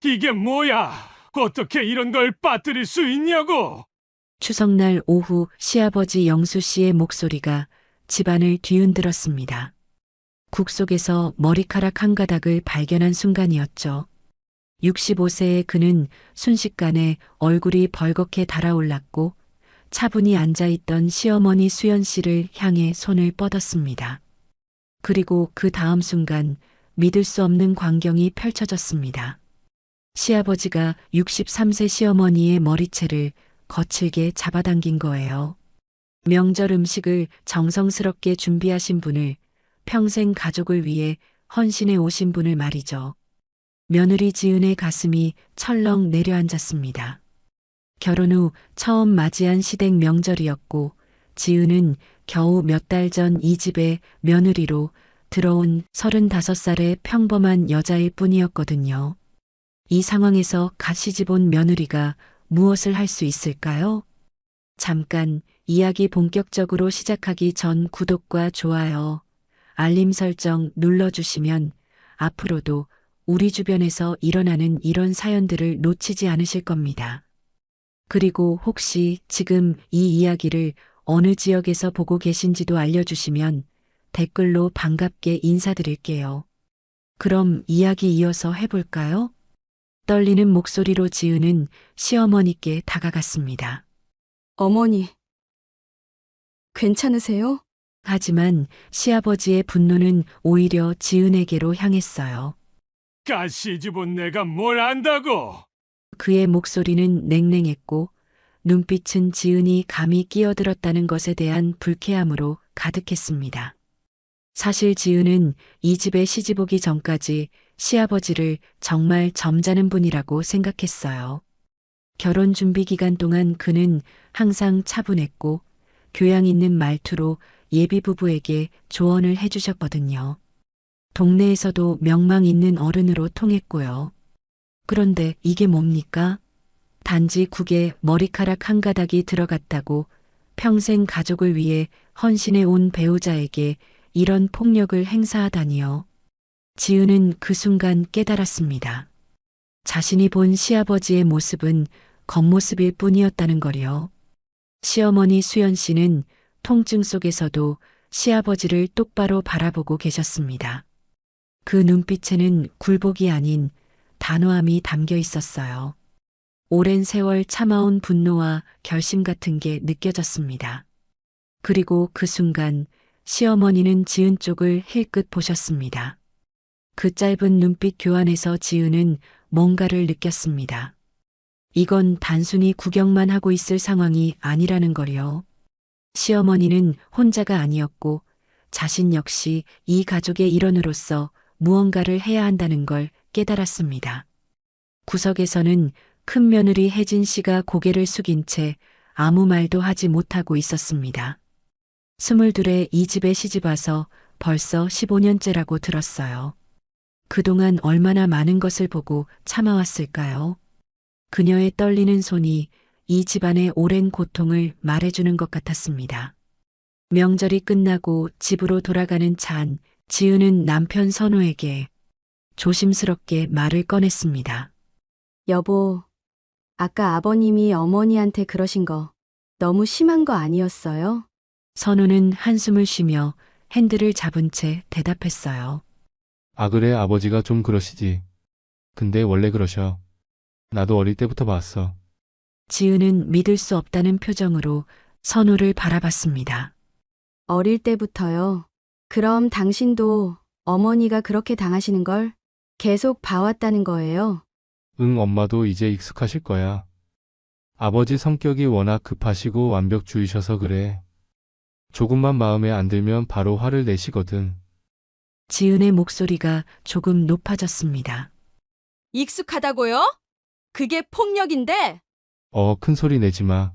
이게 뭐야? 어떻게 이런 걸 빠뜨릴 수 있냐고? 추석날 오후 시아버지 영수 씨의 목소리가 집안을 뒤흔들었습니다. 국 속에서 머리카락 한 가닥을 발견한 순간이었죠. 65세의 그는 순식간에 얼굴이 벌겋게 달아올랐고 차분히 앉아있던 시어머니 수연 씨를 향해 손을 뻗었습니다. 그리고 그 다음 순간 믿을 수 없는 광경이 펼쳐졌습니다. 시아버지가 63세 시어머니의 머리채를 거칠게 잡아당긴 거예요. 명절 음식을 정성스럽게 준비하신 분을, 평생 가족을 위해 헌신해 오신 분을 말이죠. 며느리 지은의 가슴이 철렁 내려앉았습니다. 결혼 후 처음 맞이한 시댁 명절이었고 지은은 겨우 몇 달 전 이 집에 며느리로 들어온 35살의 평범한 여자일 뿐이었거든요. 이 상황에서 갓 시집온 며느리가 무엇을 할 수 있을까요? 잠깐 이야기 본격적으로 시작하기 전 구독과 좋아요, 알림 설정 눌러주시면 앞으로도 우리 주변에서 일어나는 이런 사연들을 놓치지 않으실 겁니다. 그리고 혹시 지금 이 이야기를 어느 지역에서 보고 계신지도 알려주시면 댓글로 반갑게 인사드릴게요. 그럼 이야기 이어서 해볼까요? 떨리는 목소리로 지은은 시어머니께 다가갔습니다. 어머니, 괜찮으세요? 하지만 시아버지의 분노는 오히려 지은에게로 향했어요. 가시집은 내가 뭘 안다고? 그의 목소리는 냉랭했고 눈빛은 지은이 감히 끼어들었다는 것에 대한 불쾌함으로 가득했습니다. 사실 지은은 이 집에 시집오기 전까지 시아버지를 정말 점잖은 분이라고 생각했어요. 결혼 준비 기간 동안 그는 항상 차분했고 교양 있는 말투로 예비 부부에게 조언을 해주셨거든요. 동네에서도 명망 있는 어른으로 통했고요. 그런데 이게 뭡니까? 단지 국에 머리카락 한 가닥이 들어갔다고 평생 가족을 위해 헌신해 온 배우자에게 이런 폭력을 행사하다니요. 지은은 그 순간 깨달았습니다. 자신이 본 시아버지의 모습은 겉모습일 뿐이었다는 걸요. 시어머니 수연 씨는 통증 속에서도 시아버지를 똑바로 바라보고 계셨습니다. 그 눈빛에는 굴복이 아닌 단호함이 담겨 있었어요. 오랜 세월 참아온 분노와 결심 같은 게 느껴졌습니다. 그리고 그 순간 시어머니는 지은 쪽을 힐끗 보셨습니다. 그 짧은 눈빛 교환에서 지은은 뭔가를 느꼈습니다. 이건 단순히 구경만 하고 있을 상황이 아니라는 걸요. 시어머니는 혼자가 아니었고 자신 역시 이 가족의 일원으로서 무언가를 해야 한다는 걸 깨달았습니다. 구석에서는 큰 며느리 혜진 씨가 고개를 숙인 채 아무 말도 하지 못하고 있었습니다. 22에 이 집에 시집와서 벌써 15년째라고 들었어요. 그동안 얼마나 많은 것을 보고 참아왔을까요? 그녀의 떨리는 손이 이 집안의 오랜 고통을 말해주는 것 같았습니다. 명절이 끝나고 집으로 돌아가는 차 안, 지은은 남편 선우에게 조심스럽게 말을 꺼냈습니다. 여보, 아까 아버님이 어머니한테 그러신 거 너무 심한 거 아니었어요? 선우는 한숨을 쉬며 핸들을 잡은 채 대답했어요. 아, 그래, 아버지가 좀 그러시지. 근데 원래 그러셔. 나도 어릴 때부터 봤어. 지은은 믿을 수 없다는 표정으로 선우를 바라봤습니다. 어릴 때부터요. 그럼 당신도 어머니가 그렇게 당하시는 걸 계속 봐왔다는 거예요? 응, 엄마도 이제 익숙하실 거야. 아버지 성격이 워낙 급하시고 완벽주의셔서 그래. 조금만 마음에 안 들면 바로 화를 내시거든. 지은의 목소리가 조금 높아졌습니다. 익숙하다고요? 그게 폭력인데? 큰 소리 내지 마.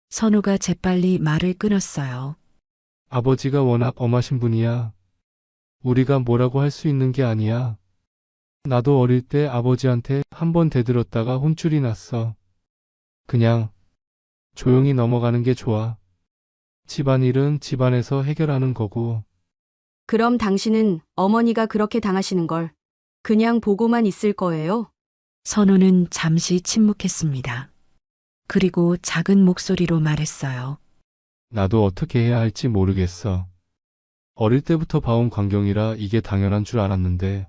선우가 재빨리 말을 끊었어요. 아버지가 워낙 엄하신 분이야. 우리가 뭐라고 할 수 있는 게 아니야. 나도 어릴 때 아버지한테 한 번 대들었다가 혼쭐이 났어. 그냥 조용히 넘어가는 게 좋아. 집안일은 집안에서 해결하는 거고. 그럼 당신은 어머니가 그렇게 당하시는 걸 그냥 보고만 있을 거예요? 선우는 잠시 침묵했습니다. 그리고 작은 목소리로 말했어요. 나도 어떻게 해야 할지 모르겠어. 어릴 때부터 봐온 광경이라 이게 당연한 줄 알았는데.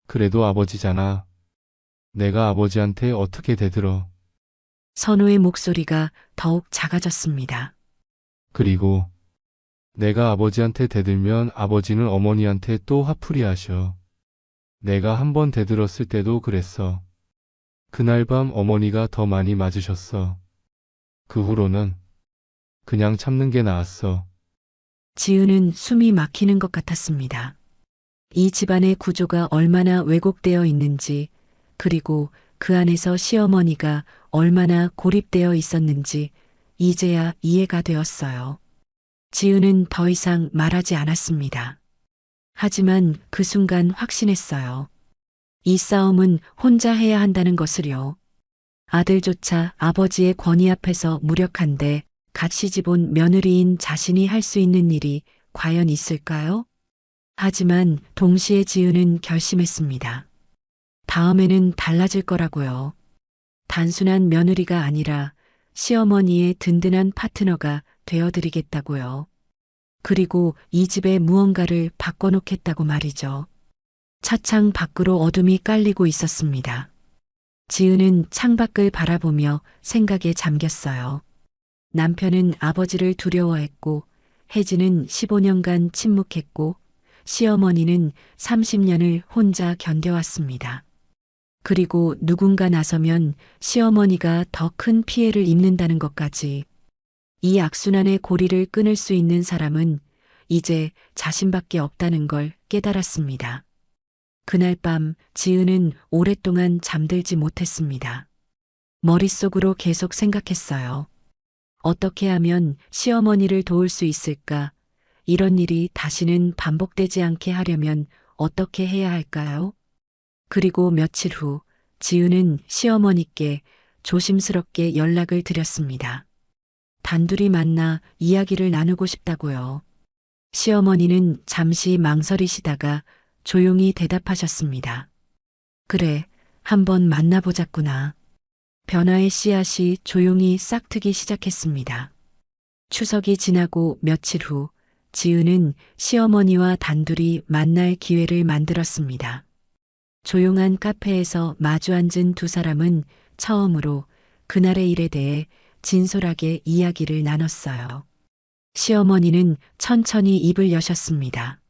그래도 아버지잖아. 내가 아버지한테 어떻게 대들어. 선우의 목소리가 더욱 작아졌습니다. 그리고 내가 아버지한테 대들면 아버지는 어머니한테 또 화풀이 하셔. 내가 한 번 대들었을 때도 그랬어. 그날 밤 어머니가 더 많이 맞으셨어. 그 후로는 그냥 참는 게 나았어. 지은은 숨이 막히는 것 같았습니다. 이 집안의 구조가 얼마나 왜곡되어 있는지, 그리고 그 안에서 시어머니가 얼마나 고립되어 있었는지 이제야 이해가 되었어요. 지은은 더 이상 말하지 않았습니다. 하지만 그 순간 확신했어요. 이 싸움은 혼자 해야 한다는 것을요. 아들조차 아버지의 권위 앞에서 무력한데 갓 시집온 며느리인 자신이 할 수 있는 일이 과연 있을까요? 하지만 동시에 지은은 결심했습니다. 다음에는 달라질 거라고요. 단순한 며느리가 아니라 시어머니의 든든한 파트너가 되어드리겠다고요. 그리고 이 집에 무언가를 바꿔놓겠다고 말이죠. 차창 밖으로 어둠이 깔리고 있었습니다. 지은은 창밖을 바라보며 생각에 잠겼어요. 남편은 아버지를 두려워했고, 혜진은 15년간 침묵했고, 시어머니는 30년을 혼자 견뎌왔습니다. 그리고 누군가 나서면 시어머니가 더 큰 피해를 입는다는 것까지. 이 악순환의 고리를 끊을 수 있는 사람은 이제 자신밖에 없다는 걸 깨달았습니다. 그날 밤 지은은 오랫동안 잠들지 못했습니다. 머릿속으로 계속 생각했어요. 어떻게 하면 시어머니를 도울 수 있을까? 이런 일이 다시는 반복되지 않게 하려면 어떻게 해야 할까요? 그리고 며칠 후 지은은 시어머니께 조심스럽게 연락을 드렸습니다. 단둘이 만나 이야기를 나누고 싶다고요. 시어머니는 잠시 망설이시다가 조용히 대답하셨습니다. 그래, 한번 만나보자꾸나. 변화의 씨앗이 조용히 싹트기 시작했습니다. 추석이 지나고 며칠 후 지은은 시어머니와 단둘이 만날 기회를 만들었습니다. 조용한 카페에서 마주 앉은 두 사람은 처음으로 그날의 일에 대해 진솔하게 이야기를 나눴어요. 시어머니는 천천히 입을 여셨습니다.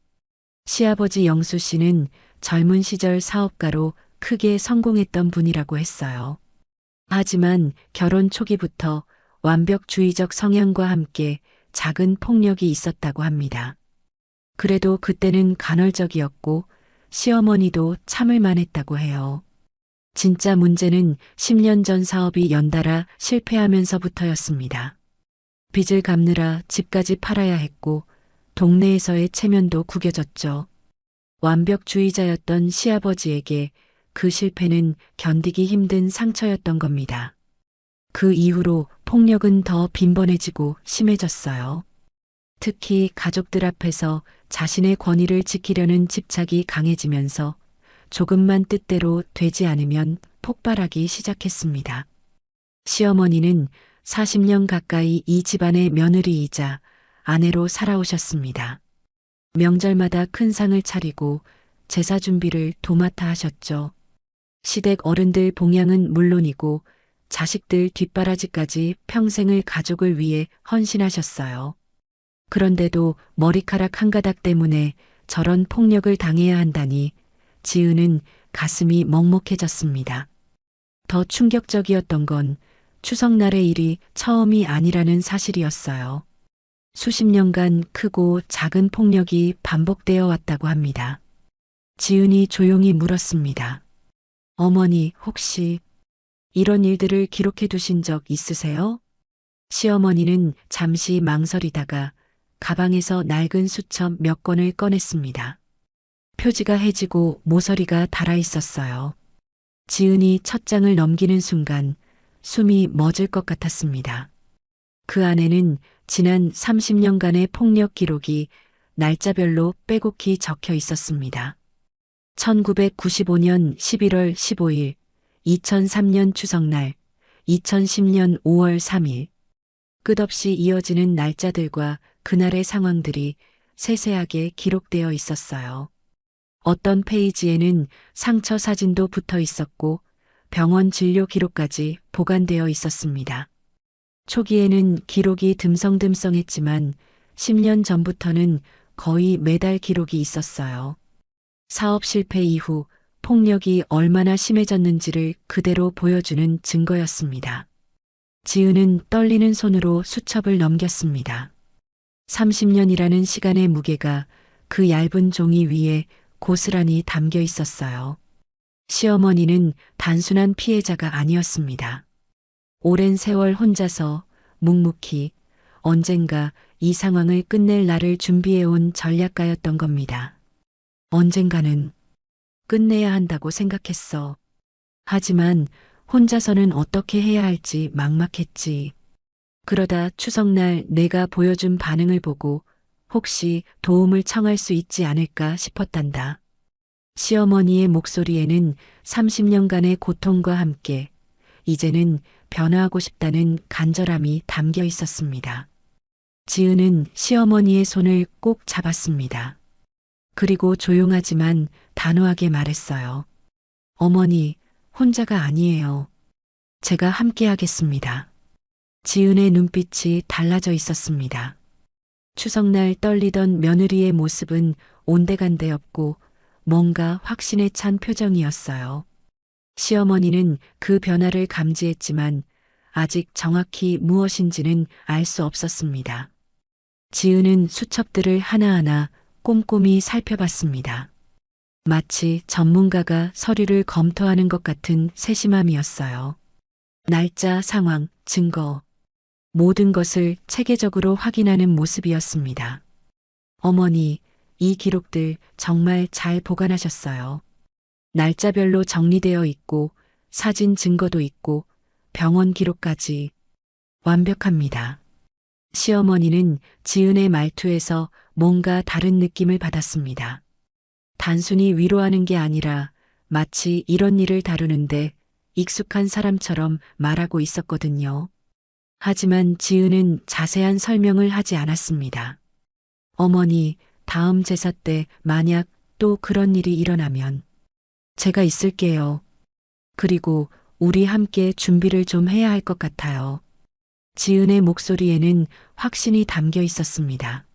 시아버지 영수 씨는 젊은 시절 사업가로 크게 성공했던 분이라고 했어요. 하지만 결혼 초기부터 완벽주의적 성향과 함께 작은 폭력이 있었다고 합니다. 그래도 그때는 간헐적이었고 시어머니도 참을 만했다고 해요. 진짜 문제는 10년 전 사업이 연달아 실패하면서부터였습니다. 빚을 갚느라 집까지 팔아야 했고 동네에서의 체면도 구겨졌죠. 완벽주의자였던 시아버지에게 그 실패는 견디기 힘든 상처였던 겁니다. 그 이후로 폭력은 더 빈번해지고 심해졌어요. 특히 가족들 앞에서 자신의 권위를 지키려는 집착이 강해지면서 조금만 뜻대로 되지 않으면 폭발하기 시작했습니다. 시어머니는 40년 가까이 이 집안의 며느리이자 아내로 살아오셨습니다. 명절마다 큰 상을 차리고 제사 준비를 도맡아 하셨죠. 시댁 어른들 봉양은 물론이고 자식들 뒷바라지까지 평생을 가족을 위해 헌신하셨어요. 그런데도 머리카락 한 가닥 때문에 저런 폭력을 당해야 한다니 지은은 가슴이 먹먹해졌습니다. 더 충격적이었던 건 추석날의 일이 처음이 아니라는 사실이었어요. 수십 년간 크고 작은 폭력이 반복되어 왔다고 합니다. 지은이 조용히 물었습니다. 어머니, 혹시 이런 일들을 기록해 두신 적 있으세요? 시어머니는 잠시 망설이다가 가방에서 낡은 수첩 몇 권을 꺼냈습니다. 표지가 해지고 모서리가 닳아 있었어요. 지은이 첫 장을 넘기는 순간 숨이 멎을 것 같았습니다. 그 안에는 지난 30년간의 폭력 기록이 날짜별로 빼곡히 적혀 있었습니다. 1995년 11월 15일 2003년 추석날, 2010년 5월 3일. 끝없이 이어지는 날짜들과 그날의 상황들이 세세하게 기록되어 있었어요. 어떤 페이지에는 상처 사진도 붙어 있었고 병원 진료 기록까지 보관되어 있었습니다. 초기에는 기록이 듬성듬성했지만 10년 전부터는 거의 매달 기록이 있었어요. 사업 실패 이후 폭력이 얼마나 심해졌는지를 그대로 보여주는 증거였습니다. 지은은 떨리는 손으로 수첩을 넘겼습니다. 30년이라는 시간의 무게가 그 얇은 종이 위에 고스란히 담겨 있었어요. 시어머니는 단순한 피해자가 아니었습니다. 오랜 세월 혼자서 묵묵히 언젠가 이 상황을 끝낼 날을 준비해온 전략가였던 겁니다. 언젠가는 끝내야 한다고 생각했어. 하지만 혼자서는 어떻게 해야 할지 막막했지. 그러다 추석날 내가 보여준 반응을 보고 혹시 도움을 청할 수 있지 않을까 싶었단다. 시어머니의 목소리에는 30년간의 고통과 함께 이제는 변화하고 싶다는 간절함이 담겨 있었습니다. 지은은 시어머니의 손을 꼭 잡았습니다. 그리고 조용하지만 단호하게 말했어요. 어머니, 혼자가 아니에요. 제가 함께 하겠습니다. 지은의 눈빛이 달라져 있었습니다. 추석날 떨리던 며느리의 모습은 온데간데 없고 뭔가 확신에 찬 표정이었어요. 시어머니는 그 변화를 감지했지만 아직 정확히 무엇인지는 알 수 없었습니다. 지은은 수첩들을 하나하나 꼼꼼히 살펴봤습니다. 마치 전문가가 서류를 검토하는 것 같은 세심함이었어요. 날짜, 상황, 증거, 모든 것을 체계적으로 확인하는 모습이었습니다. 어머니, 이 기록들 정말 잘 보관하셨어요. 날짜별로 정리되어 있고 사진 증거도 있고 병원 기록까지 완벽합니다. 시어머니는 지은의 말투에서 뭔가 다른 느낌을 받았습니다. 단순히 위로하는 게 아니라 마치 이런 일을 다루는데 익숙한 사람처럼 말하고 있었거든요. 하지만 지은은 자세한 설명을 하지 않았습니다. 어머니, 다음 제사 때 만약 또 그런 일이 일어나면 제가 있을게요. 그리고 우리 함께 준비를 좀 해야 할 것 같아요. 지은의 목소리에는 확신이 담겨 있었습니다.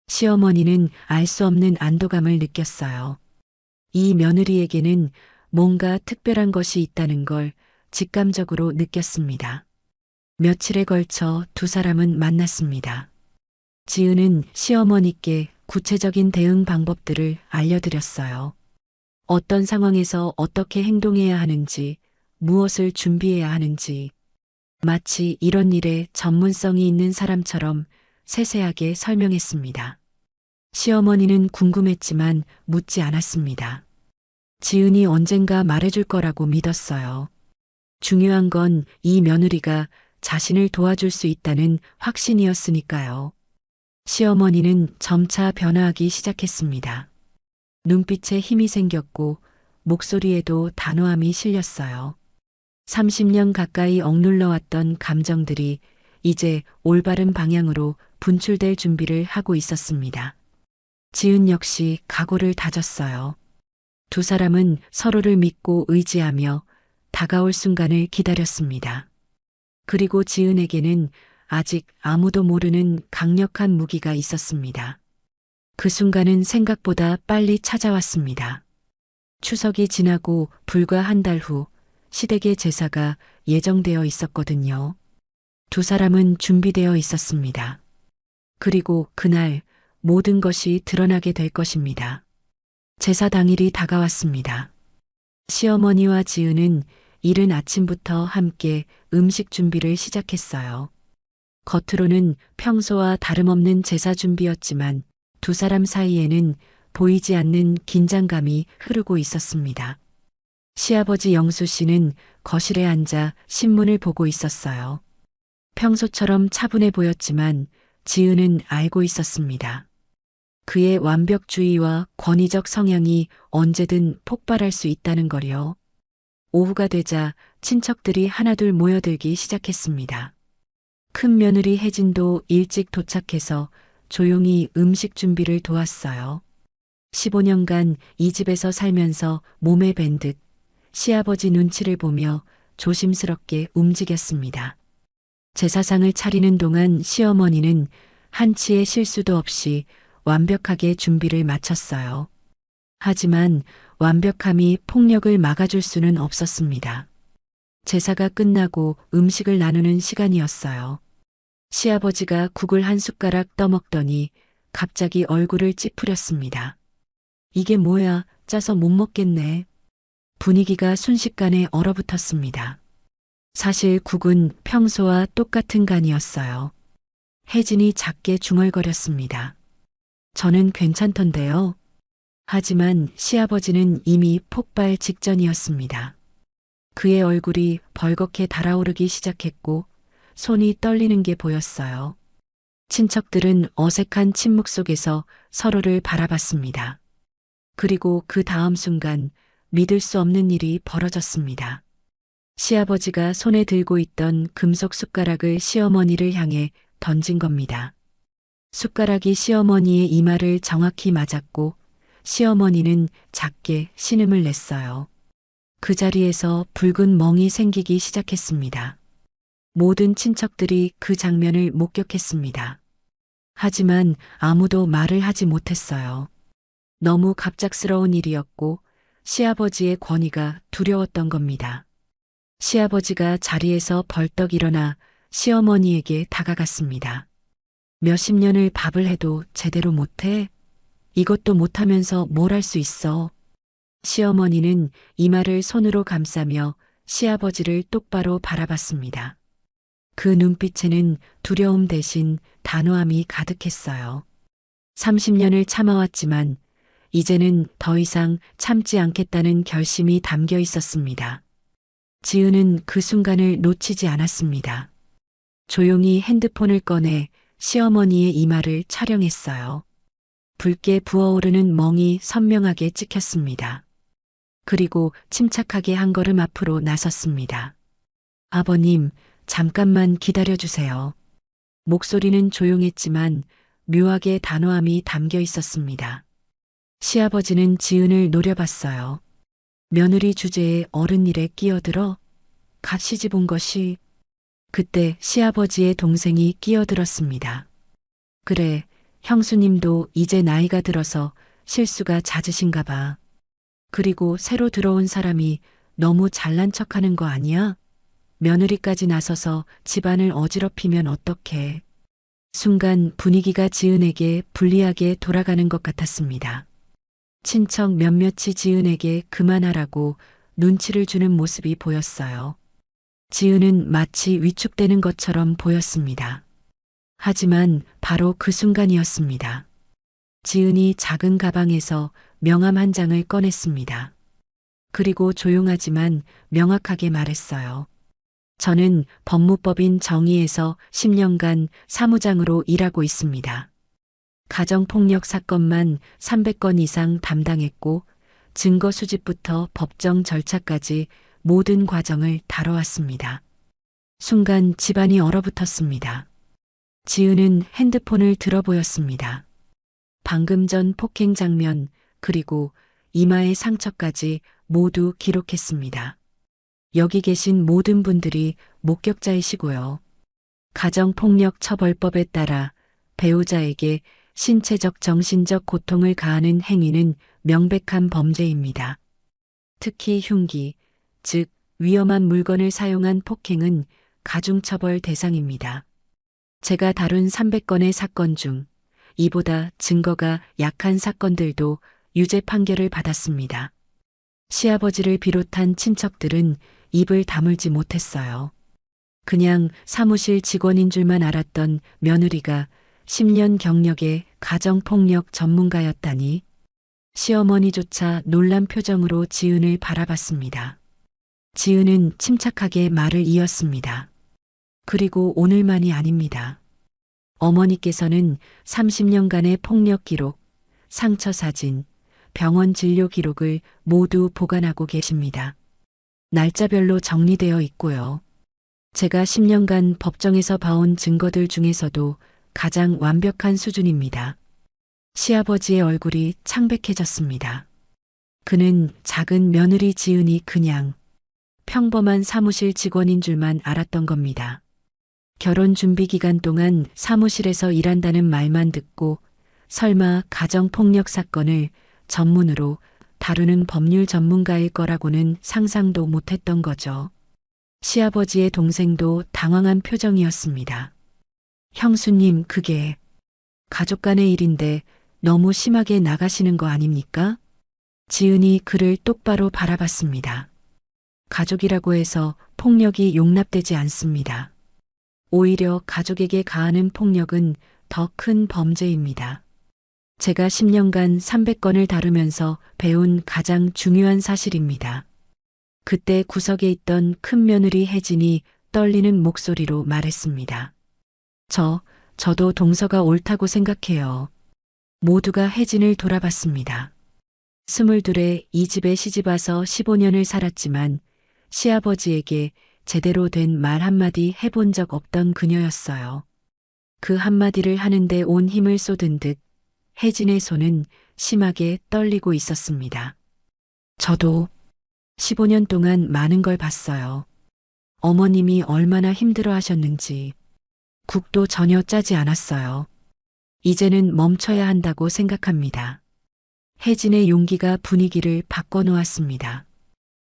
시어머니는 알 수 없는 안도감을 느꼈어요. 이 며느리에게는 뭔가 특별한 것이 있다는 걸 직감적으로 느꼈습니다. 며칠에 걸쳐 두 사람은 만났습니다. 지은은 시어머니께 구체적인 대응 방법들을 알려드렸어요. 어떤 상황에서 어떻게 행동해야 하는지, 무엇을 준비해야 하는지, 마치 이런 일에 전문성이 있는 사람처럼 세세하게 설명했습니다. 시어머니는 궁금했지만 묻지 않았습니다. 지은이 언젠가 말해줄 거라고 믿었어요. 중요한 건 이 며느리가 자신을 도와줄 수 있다는 확신이었으니까요. 시어머니는 점차 변화하기 시작했습니다. 눈빛에 힘이 생겼고 목소리에도 단호함이 실렸어요. 30년 가까이 억눌러왔던 감정들이 이제 올바른 방향으로 분출될 준비를 하고 있었습니다. 지은 역시 각오를 다졌어요. 두 사람은 서로를 믿고 의지하며 다가올 순간을 기다렸습니다. 그리고 지은에게는 아직 아무도 모르는 강력한 무기가 있었습니다. 그 순간은 생각보다 빨리 찾아왔습니다. 추석이 지나고 불과 한 달 후 시댁의 제사가 예정되어 있었거든요. 두 사람은 준비되어 있었습니다. 그리고 그날 모든 것이 드러나게 될 것입니다. 제사 당일이 다가왔습니다. 시어머니와 지은은 이른 아침부터 함께 음식 준비를 시작했어요. 겉으로는 평소와 다름없는 제사 준비였지만 두 사람 사이에는 보이지 않는 긴장감이 흐르고 있었습니다. 시아버지 영수 씨는 거실에 앉아 신문을 보고 있었어요. 평소처럼 차분해 보였지만 지은은 알고 있었습니다. 그의 완벽주의와 권위적 성향이 언제든 폭발할 수 있다는 걸요. 오후가 되자 친척들이 하나둘 모여들기 시작했습니다. 큰 며느리 혜진도 일찍 도착해서 조용히 음식 준비를 도왔어요. 15년간 이 집에서 살면서 몸에 밴 듯 시아버지 눈치를 보며 조심스럽게 움직였습니다. 제사상을 차리는 동안 시어머니는 한치의 실수도 없이 완벽하게 준비를 마쳤어요. 하지만 완벽함이 폭력을 막아줄 수는 없었습니다. 제사가 끝나고 음식을 나누는 시간이었어요. 시아버지가 국을 한 숟가락 떠먹더니 갑자기 얼굴을 찌푸렸습니다. 이게 뭐야, 짜서 못 먹겠네. 분위기가 순식간에 얼어붙었습니다. 사실 국은 평소와 똑같은 간이었어요. 혜진이 작게 중얼거렸습니다. 저는 괜찮던데요. 하지만 시아버지는 이미 폭발 직전이었습니다. 그의 얼굴이 벌겋게 달아오르기 시작했고 손이 떨리는 게 보였어요. 친척들은 어색한 침묵 속에서 서로를 바라봤습니다. 그리고 그 다음 순간 믿을 수 없는 일이 벌어졌습니다. 시아버지가 손에 들고 있던 금속 숟가락을 시어머니를 향해 던진 겁니다. 숟가락이 시어머니의 이마를 정확히 맞았고 시어머니는 작게 신음을 냈어요. 그 자리에서 붉은 멍이 생기기 시작했습니다. 모든 친척들이 그 장면을 목격했습니다. 하지만 아무도 말을 하지 못했어요. 너무 갑작스러운 일이었고 시아버지의 권위가 두려웠던 겁니다. 시아버지가 자리에서 벌떡 일어나 시어머니에게 다가갔습니다. 몇십 년을 밥을 해도 제대로 못해? 이것도 못하면서 뭘 할 수 있어? 시어머니는 이마를 손으로 감싸며 시아버지를 똑바로 바라봤습니다. 그 눈빛에는 두려움 대신 단호함이 가득했어요. 30년을 참아왔지만 이제는 더 이상 참지 않겠다는 결심이 담겨 있었습니다. 지은은 그 순간을 놓치지 않았습니다. 조용히 핸드폰을 꺼내 시어머니의 이마를 촬영했어요. 붉게 부어오르는 멍이 선명하게 찍혔습니다. 그리고 침착하게 한 걸음 앞으로 나섰습니다. 아버님, 잠깐만 기다려주세요. 목소리는 조용했지만 묘하게 단호함이 담겨 있었습니다. 시아버지는 지은을 노려봤어요. 며느리 주제에 어른 일에 끼어들어 갓 시집 온 것이. 그때 시아버지의 동생이 끼어들었습니다. 그래, 형수님도 이제 나이가 들어서 실수가 잦으신가 봐. 그리고 새로 들어온 사람이 너무 잘난 척하는 거 아니야? 며느리까지 나서서 집안을 어지럽히면 어떡해. 순간 분위기가 지은에게 불리하게 돌아가는 것 같았습니다. 친척 몇몇이 지은에게 그만하라고 눈치를 주는 모습이 보였어요. 지은은 마치 위축되는 것처럼 보였습니다. 하지만 바로 그 순간이었습니다. 지은이 작은 가방에서 명함 한 장을 꺼냈습니다. 그리고 조용하지만 명확하게 말했어요. 저는 법무법인 정의에서 10년간 사무장으로 일하고 있습니다. 가정폭력 사건만 300건 이상 담당했고 증거 수집부터 법정 절차까지 모든 과정을 다뤄왔습니다. 순간 집안이 얼어붙었습니다. 지은은 핸드폰을 들어보였습니다. 방금 전 폭행 장면 그리고 이마의 상처까지 모두 기록했습니다. 여기 계신 모든 분들이 목격자이시고요. 가정폭력처벌법에 따라 배우자에게 신체적 정신적 고통을 가하는 행위는 명백한 범죄입니다. 특히 흉기, 즉 위험한 물건을 사용한 폭행은 가중처벌 대상입니다. 제가 다룬 300건의 사건 중 이보다 증거가 약한 사건들도 유죄 판결을 받았습니다. 시아버지를 비롯한 친척들은 입을 다물지 못했어요. 그냥 사무실 직원인 줄만 알았던 며느리가 10년 경력의 가정폭력 전문가였다니. 시어머니조차 놀란 표정으로 지은을 바라봤습니다. 지은은 침착하게 말을 이었습니다. 그리고 오늘만이 아닙니다. 어머니께서는 30년간의 폭력 기록, 상처 사진, 병원 진료 기록을 모두 보관하고 계십니다. 날짜별로 정리되어 있고요. 제가 10년간 법정에서 봐온 증거들 중에서도 가장 완벽한 수준입니다. 시아버지의 얼굴이 창백해졌습니다. 그는 작은 며느리 지은이 그냥 평범한 사무실 직원인 줄만 알았던 겁니다. 결혼 준비 기간 동안 사무실에서 일한다는 말만 듣고 설마 가정폭력 사건을 전문으로 다루는 법률 전문가일 거라고는 상상도 못했던 거죠. 시아버지의 동생도 당황한 표정이었습니다. 형수님, 그게 가족 간의 일인데 너무 심하게 나가시는 거 아닙니까? 지은이 그를 똑바로 바라봤습니다. 가족이라고 해서 폭력이 용납되지 않습니다. 오히려 가족에게 가하는 폭력은 더 큰 범죄입니다. 제가 10년간 300건을 다루면서 배운 가장 중요한 사실입니다. 그때 구석에 있던 큰 며느리 혜진이 떨리는 목소리로 말했습니다. 저도 동서가 옳다고 생각해요. 모두가 혜진을 돌아봤습니다. 22에 이 집에 시집와서 15년을 살았지만 시아버지에게 제대로 된 말 한마디 해본 적 없던 그녀였어요. 그 한마디를 하는데 온 힘을 쏟은 듯 혜진의 손은 심하게 떨리고 있었습니다. 저도 15년 동안 많은 걸 봤어요. 어머님이 얼마나 힘들어 하셨는지. 국도 전혀 짜지 않았어요. 이제는 멈춰야 한다고 생각합니다. 혜진의 용기가 분위기를 바꿔놓았습니다.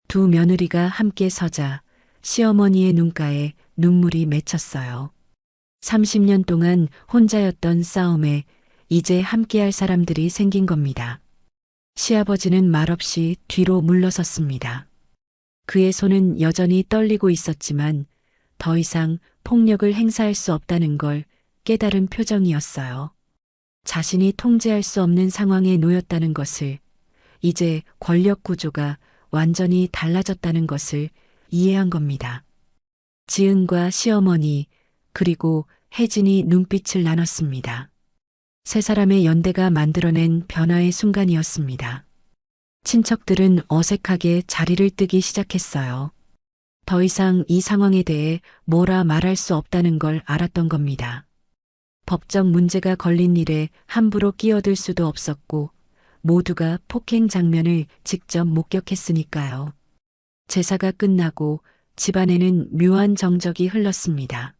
두 며느리가 함께 서자 시어머니의 눈가에 눈물이 맺혔어요. 30년 동안 혼자였던 싸움에 이제 함께할 사람들이 생긴 겁니다. 시아버지는 말없이 뒤로 물러섰습니다. 그의 손은 여전히 떨리고 있었지만 더 이상 폭력을 행사할 수 없다는 걸 깨달은 표정이었어요. 자신이 통제할 수 없는 상황에 놓였다는 것을, 이제 권력 구조가 완전히 달라졌다는 것을 이해한 겁니다. 지은과 시어머니, 그리고 혜진이 눈빛을 나눴습니다. 세 사람의 연대가 만들어낸 변화의 순간이었습니다. 친척들은 어색하게 자리를 뜨기 시작했어요. 더 이상 이 상황에 대해 뭐라 말할 수 없다는 걸 알았던 겁니다. 법적 문제가 걸린 일에 함부로 끼어들 수도 없었고 모두가 폭행 장면을 직접 목격했으니까요. 제사가 끝나고 집안에는 묘한 정적이 흘렀습니다.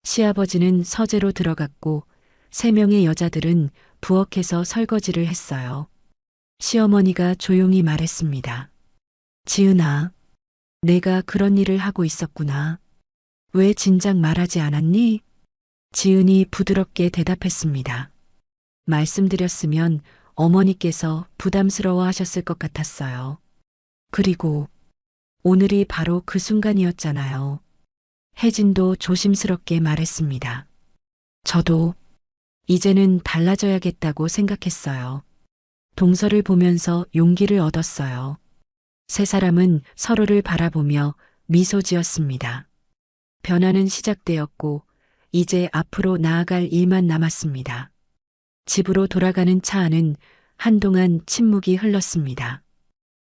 시아버지는 서재로 들어갔고 3명의 여자들은 부엌에서 설거지를 했어요. 시어머니가 조용히 말했습니다. 지은아, 내가 그런 일을 하고 있었구나. 왜 진작 말하지 않았니? 지은이 부드럽게 대답했습니다. 말씀드렸으면 어머니께서 부담스러워 하셨을 것 같았어요. 그리고 오늘이 바로 그 순간이었잖아요. 혜진도 조심스럽게 말했습니다. 저도 이제는 달라져야겠다고 생각했어요. 동서를 보면서 용기를 얻었어요. 세 사람은 서로를 바라보며 미소 지었습니다. 변화는 시작되었고 이제 앞으로 나아갈 일만 남았습니다. 집으로 돌아가는 차 안은 한동안 침묵이 흘렀습니다.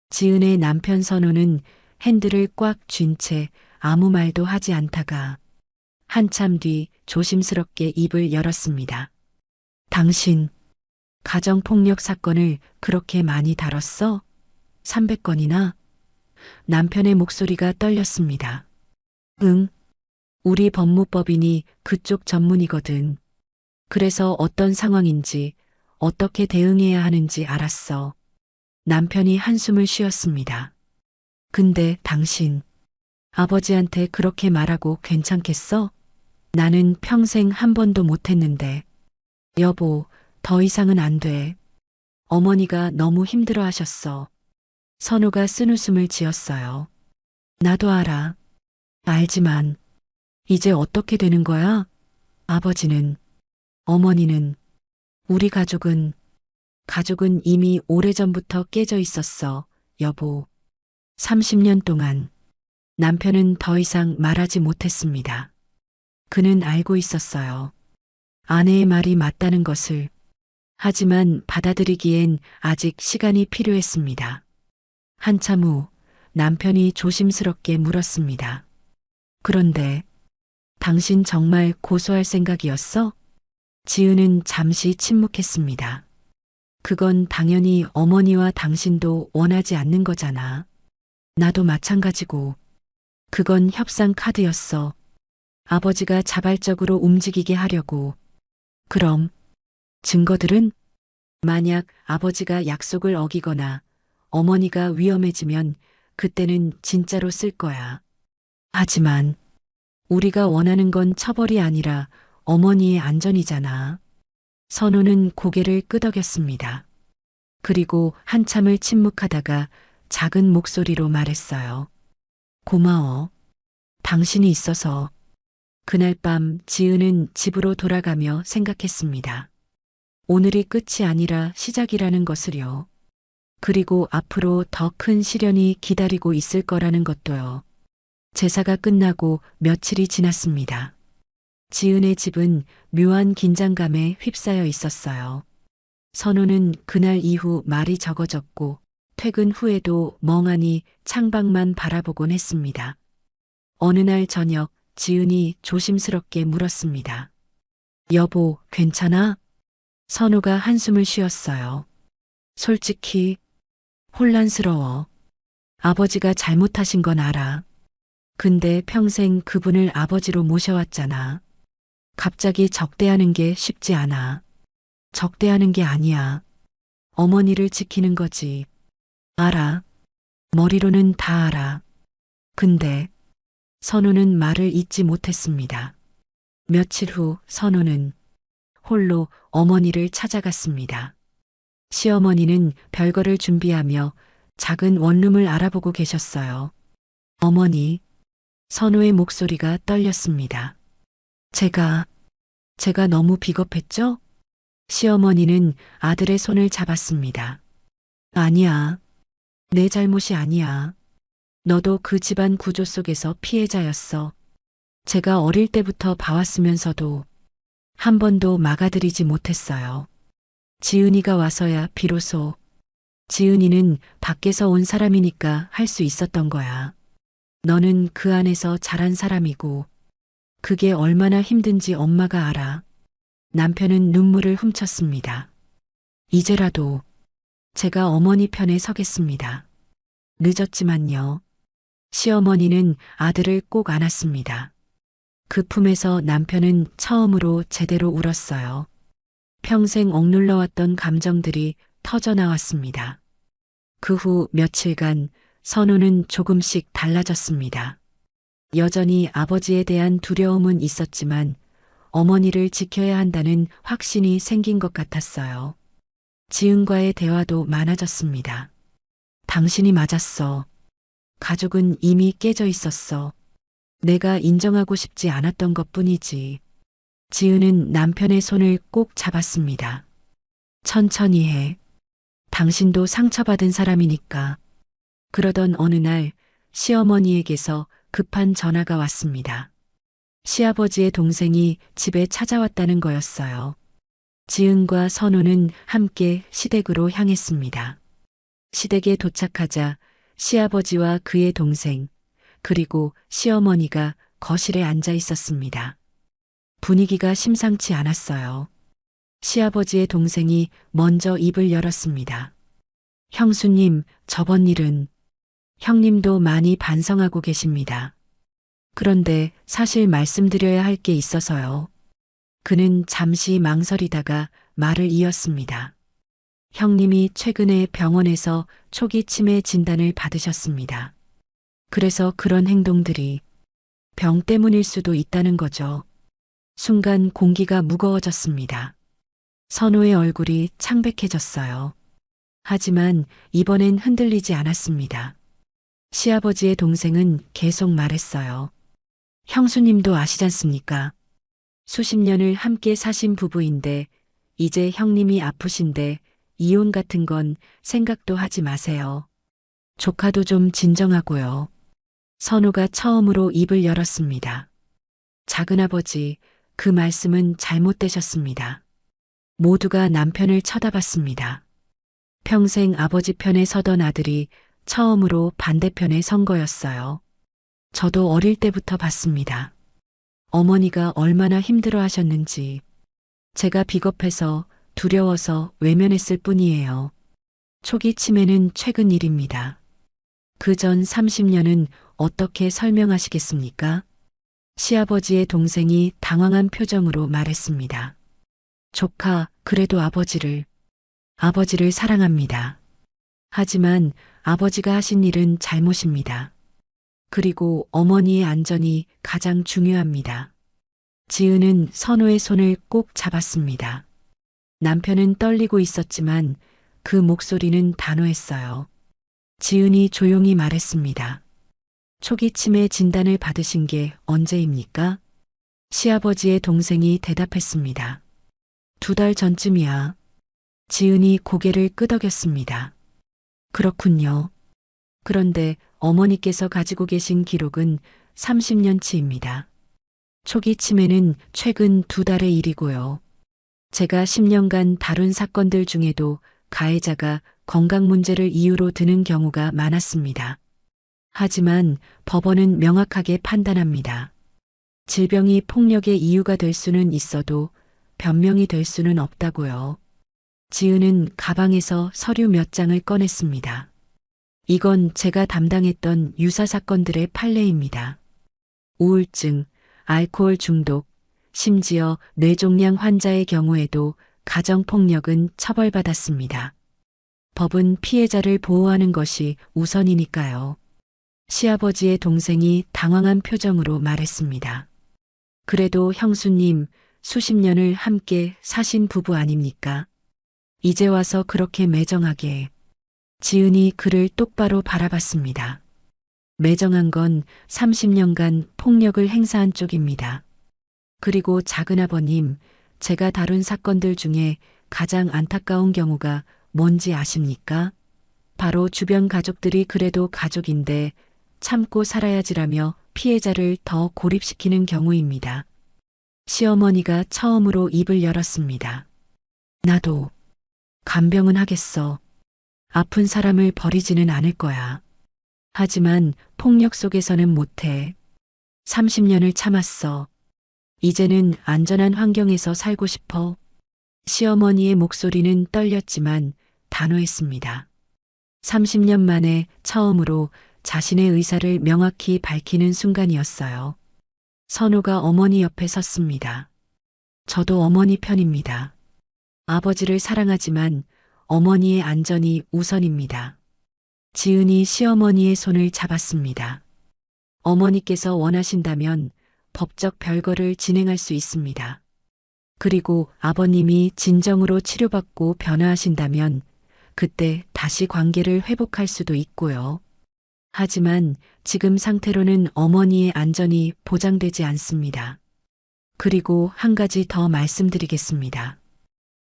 지은의 남편 선우는 핸들을 꽉 쥔 채 아무 말도 하지 않다가 한참 뒤 조심스럽게 입을 열었습니다. 당신, 가정폭력 사건을 그렇게 많이 다뤘어? 300건이나? 남편의 목소리가 떨렸습니다. 응, 우리 법무법인이 그쪽 전문이거든. 그래서 어떤 상황인지 어떻게 대응해야 하는지 알았어. 남편이 한숨을 쉬었습니다. 근데 당신, 아버지한테 그렇게 말하고 괜찮겠어? 나는 평생 한 번도 못했는데. 여보, 더 이상은 안 돼. 어머니가 너무 힘들어 하셨어. 선우가 쓴웃음을 지었어요. 나도 알아. 알지만 이제 어떻게 되는 거야? 아버지는, 어머니는, 우리 가족은 이미 오래전부터 깨져 있었어, 여보. 30년 동안 남편은 더 이상 말하지 못했습니다. 그는 알고 있었어요. 아내의 말이 맞다는 것을. 하지만 받아들이기엔 아직 시간이 필요했습니다. 한참 후 남편이 조심스럽게 물었습니다. 그런데 당신 정말 고소할 생각이었어? 지은은 잠시 침묵했습니다. 그건 당연히 어머니와 당신도 원하지 않는 거잖아. 나도 마찬가지고. 그건 협상 카드였어. 아버지가 자발적으로 움직이게 하려고. 그럼 증거들은? 만약 아버지가 약속을 어기거나 어머니가 위험해지면 그때는 진짜로 쓸 거야. 하지만 우리가 원하는 건 처벌이 아니라 어머니의 안전이잖아. 선우는 고개를 끄덕였습니다. 그리고 한참을 침묵하다가 작은 목소리로 말했어요. 고마워. 당신이 있어서. 그날 밤 지은은 집으로 돌아가며 생각했습니다. 오늘이 끝이 아니라 시작이라는 것을요. 그리고 앞으로 더 큰 시련이 기다리고 있을 거라는 것도요. 제사가 끝나고 며칠이 지났습니다. 지은의 집은 묘한 긴장감에 휩싸여 있었어요. 선우는 그날 이후 말이 적어졌고 퇴근 후에도 멍하니 창밖만 바라보곤 했습니다. 어느 날 저녁 지은이 조심스럽게 물었습니다. 여보, 괜찮아? 선우가 한숨을 쉬었어요. 솔직히 혼란스러워. 아버지가 잘못하신 건 알아. 근데 평생 그분을 아버지로 모셔왔잖아. 갑자기 적대하는 게 쉽지 않아. 적대하는 게 아니야. 어머니를 지키는 거지. 알아. 머리로는 다 알아. 근데 선우는 말을 잇지 못했습니다. 며칠 후 선우는 홀로 어머니를 찾아갔습니다. 시어머니는 별거를 준비하며 작은 원룸을 알아보고 계셨어요. 어머니, 선우의 목소리가 떨렸습니다. 제가 너무 비겁했죠? 시어머니는 아들의 손을 잡았습니다. 아니야. 내 잘못이 아니야. 너도 그 집안 구조 속에서 피해자였어. 제가 어릴 때부터 봐왔으면서도 한 번도 막아들이지 못했어요. 지은이가 와서야 비로소. 지은이는 밖에서 온 사람이니까 할 수 있었던 거야. 너는 그 안에서 자란 사람이고 그게 얼마나 힘든지 엄마가 알아. 남편은 눈물을 훔쳤습니다. 이제라도 제가 어머니 편에 서겠습니다. 늦었지만요. 시어머니는 아들을 꼭 안았습니다. 그 품에서 남편은 처음으로 제대로 울었어요. 평생 억눌러왔던 감정들이 터져나왔습니다. 그 후 며칠간 선우는 조금씩 달라졌습니다. 여전히 아버지에 대한 두려움은 있었지만 어머니를 지켜야 한다는 확신이 생긴 것 같았어요. 지은과의 대화도 많아졌습니다. 당신이 맞았어. 가족은 이미 깨져 있었어. 내가 인정하고 싶지 않았던 것뿐이지. 지은은 남편의 손을 꼭 잡았습니다. 천천히 해. 당신도 상처받은 사람이니까. 그러던 어느 날 시어머니에게서 급한 전화가 왔습니다. 시아버지의 동생이 집에 찾아왔다는 거였어요. 지은과 선우는 함께 시댁으로 향했습니다. 시댁에 도착하자 시아버지와 그의 동생, 그리고 시어머니가 거실에 앉아 있었습니다. 분위기가 심상치 않았어요. 시아버지의 동생이 먼저 입을 열었습니다. 형수님, 저번 일은 형님도 많이 반성하고 계십니다. 그런데 사실 말씀드려야 할 게 있어서요. 그는 잠시 망설이다가 말을 이었습니다. 형님이 최근에 병원에서 초기 치매 진단을 받으셨습니다. 그래서 그런 행동들이 병 때문일 수도 있다는 거죠. 순간 공기가 무거워졌습니다. 선우의 얼굴이 창백해졌어요. 하지만 이번엔 흔들리지 않았습니다. 시아버지의 동생은 계속 말했어요. 형수님도 아시잖습니까? 수십 년을 함께 사신 부부인데 이제 형님이 아프신데 이혼 같은 건 생각도 하지 마세요. 조카도 좀 진정하고요. 선우가 처음으로 입을 열었습니다. 작은아버지, 그 말씀은 잘못되셨습니다. 모두가 남편을 쳐다봤습니다. 평생 아버지 편에 서던 아들이 처음으로 반대편에 선 거였어요. 저도 어릴 때부터 봤습니다. 어머니가 얼마나 힘들어 하셨는지. 제가 비겁해서 두려워서 외면했을 뿐이에요. 초기 치매는 최근 일입니다. 그 전 30년은 어떻게 설명하시겠습니까? 시아버지의 동생이 당황한 표정으로 말했습니다. 조카, 그래도 아버지를 사랑합니다. 하지만 아버지가 하신 일은 잘못입니다. 그리고 어머니의 안전이 가장 중요합니다. 지은은 선호의 손을 꼭 잡았습니다. 남편은 떨리고 있었지만 그 목소리는 단호했어요. 지은이 조용히 말했습니다. 초기 치매 진단을 받으신 게 언제입니까? 시아버지의 동생이 대답했습니다. 2달 전쯤이야. 지은이 고개를 끄덕였습니다. 그렇군요. 그런데 어머니께서 가지고 계신 기록은 30년치입니다. 초기 치매는 최근 2달의 일이고요. 제가 10년간 다룬 사건들 중에도 가해자가 건강 문제를 이유로 드는 경우가 많았습니다. 하지만 법원은 명확하게 판단합니다. 질병이 폭력의 이유가 될 수는 있어도 변명이 될 수는 없다고요. 지은은 가방에서 서류 몇 장을 꺼냈습니다. 이건 제가 담당했던 유사 사건들의 판례입니다. 우울증, 알코올 중독, 심지어 뇌종양 환자의 경우에도 가정폭력은 처벌받았습니다. 법은 피해자를 보호하는 것이 우선이니까요. 시아버지의 동생이 당황한 표정으로 말했습니다. 그래도 형수님, 수십 년을 함께 사신 부부 아닙니까? 이제 와서 그렇게 매정하게. 지은이 그를 똑바로 바라봤습니다. 매정한 건 30년간 폭력을 행사한 쪽입니다. 그리고 작은아버님, 제가 다룬 사건들 중에 가장 안타까운 경우가 뭔지 아십니까? 바로 주변 가족들이 그래도 가족인데 참고 살아야지라며 피해자를 더 고립시키는 경우입니다. 시어머니가 처음으로 입을 열었습니다. 나도 간병은 하겠어. 아픈 사람을 버리지는 않을 거야. 하지만 폭력 속에서는 못해. 30년을 참았어. 이제는 안전한 환경에서 살고 싶어. 시어머니의 목소리는 떨렸지만 단호했습니다. 30년 만에 처음으로 자신의 의사를 명확히 밝히는 순간이었어요. 선호가 어머니 옆에 섰습니다. 저도 어머니 편입니다. 아버지를 사랑하지만 어머니의 안전이 우선입니다. 지은이 시어머니의 손을 잡았습니다. 어머니께서 원하신다면 법적 별거를 진행할 수 있습니다. 그리고 아버님이 진정으로 치료받고 변화하신다면 그때 다시 관계를 회복할 수도 있고요. 하지만 지금 상태로는 어머니의 안전이 보장되지 않습니다. 그리고 한 가지 더 말씀드리겠습니다.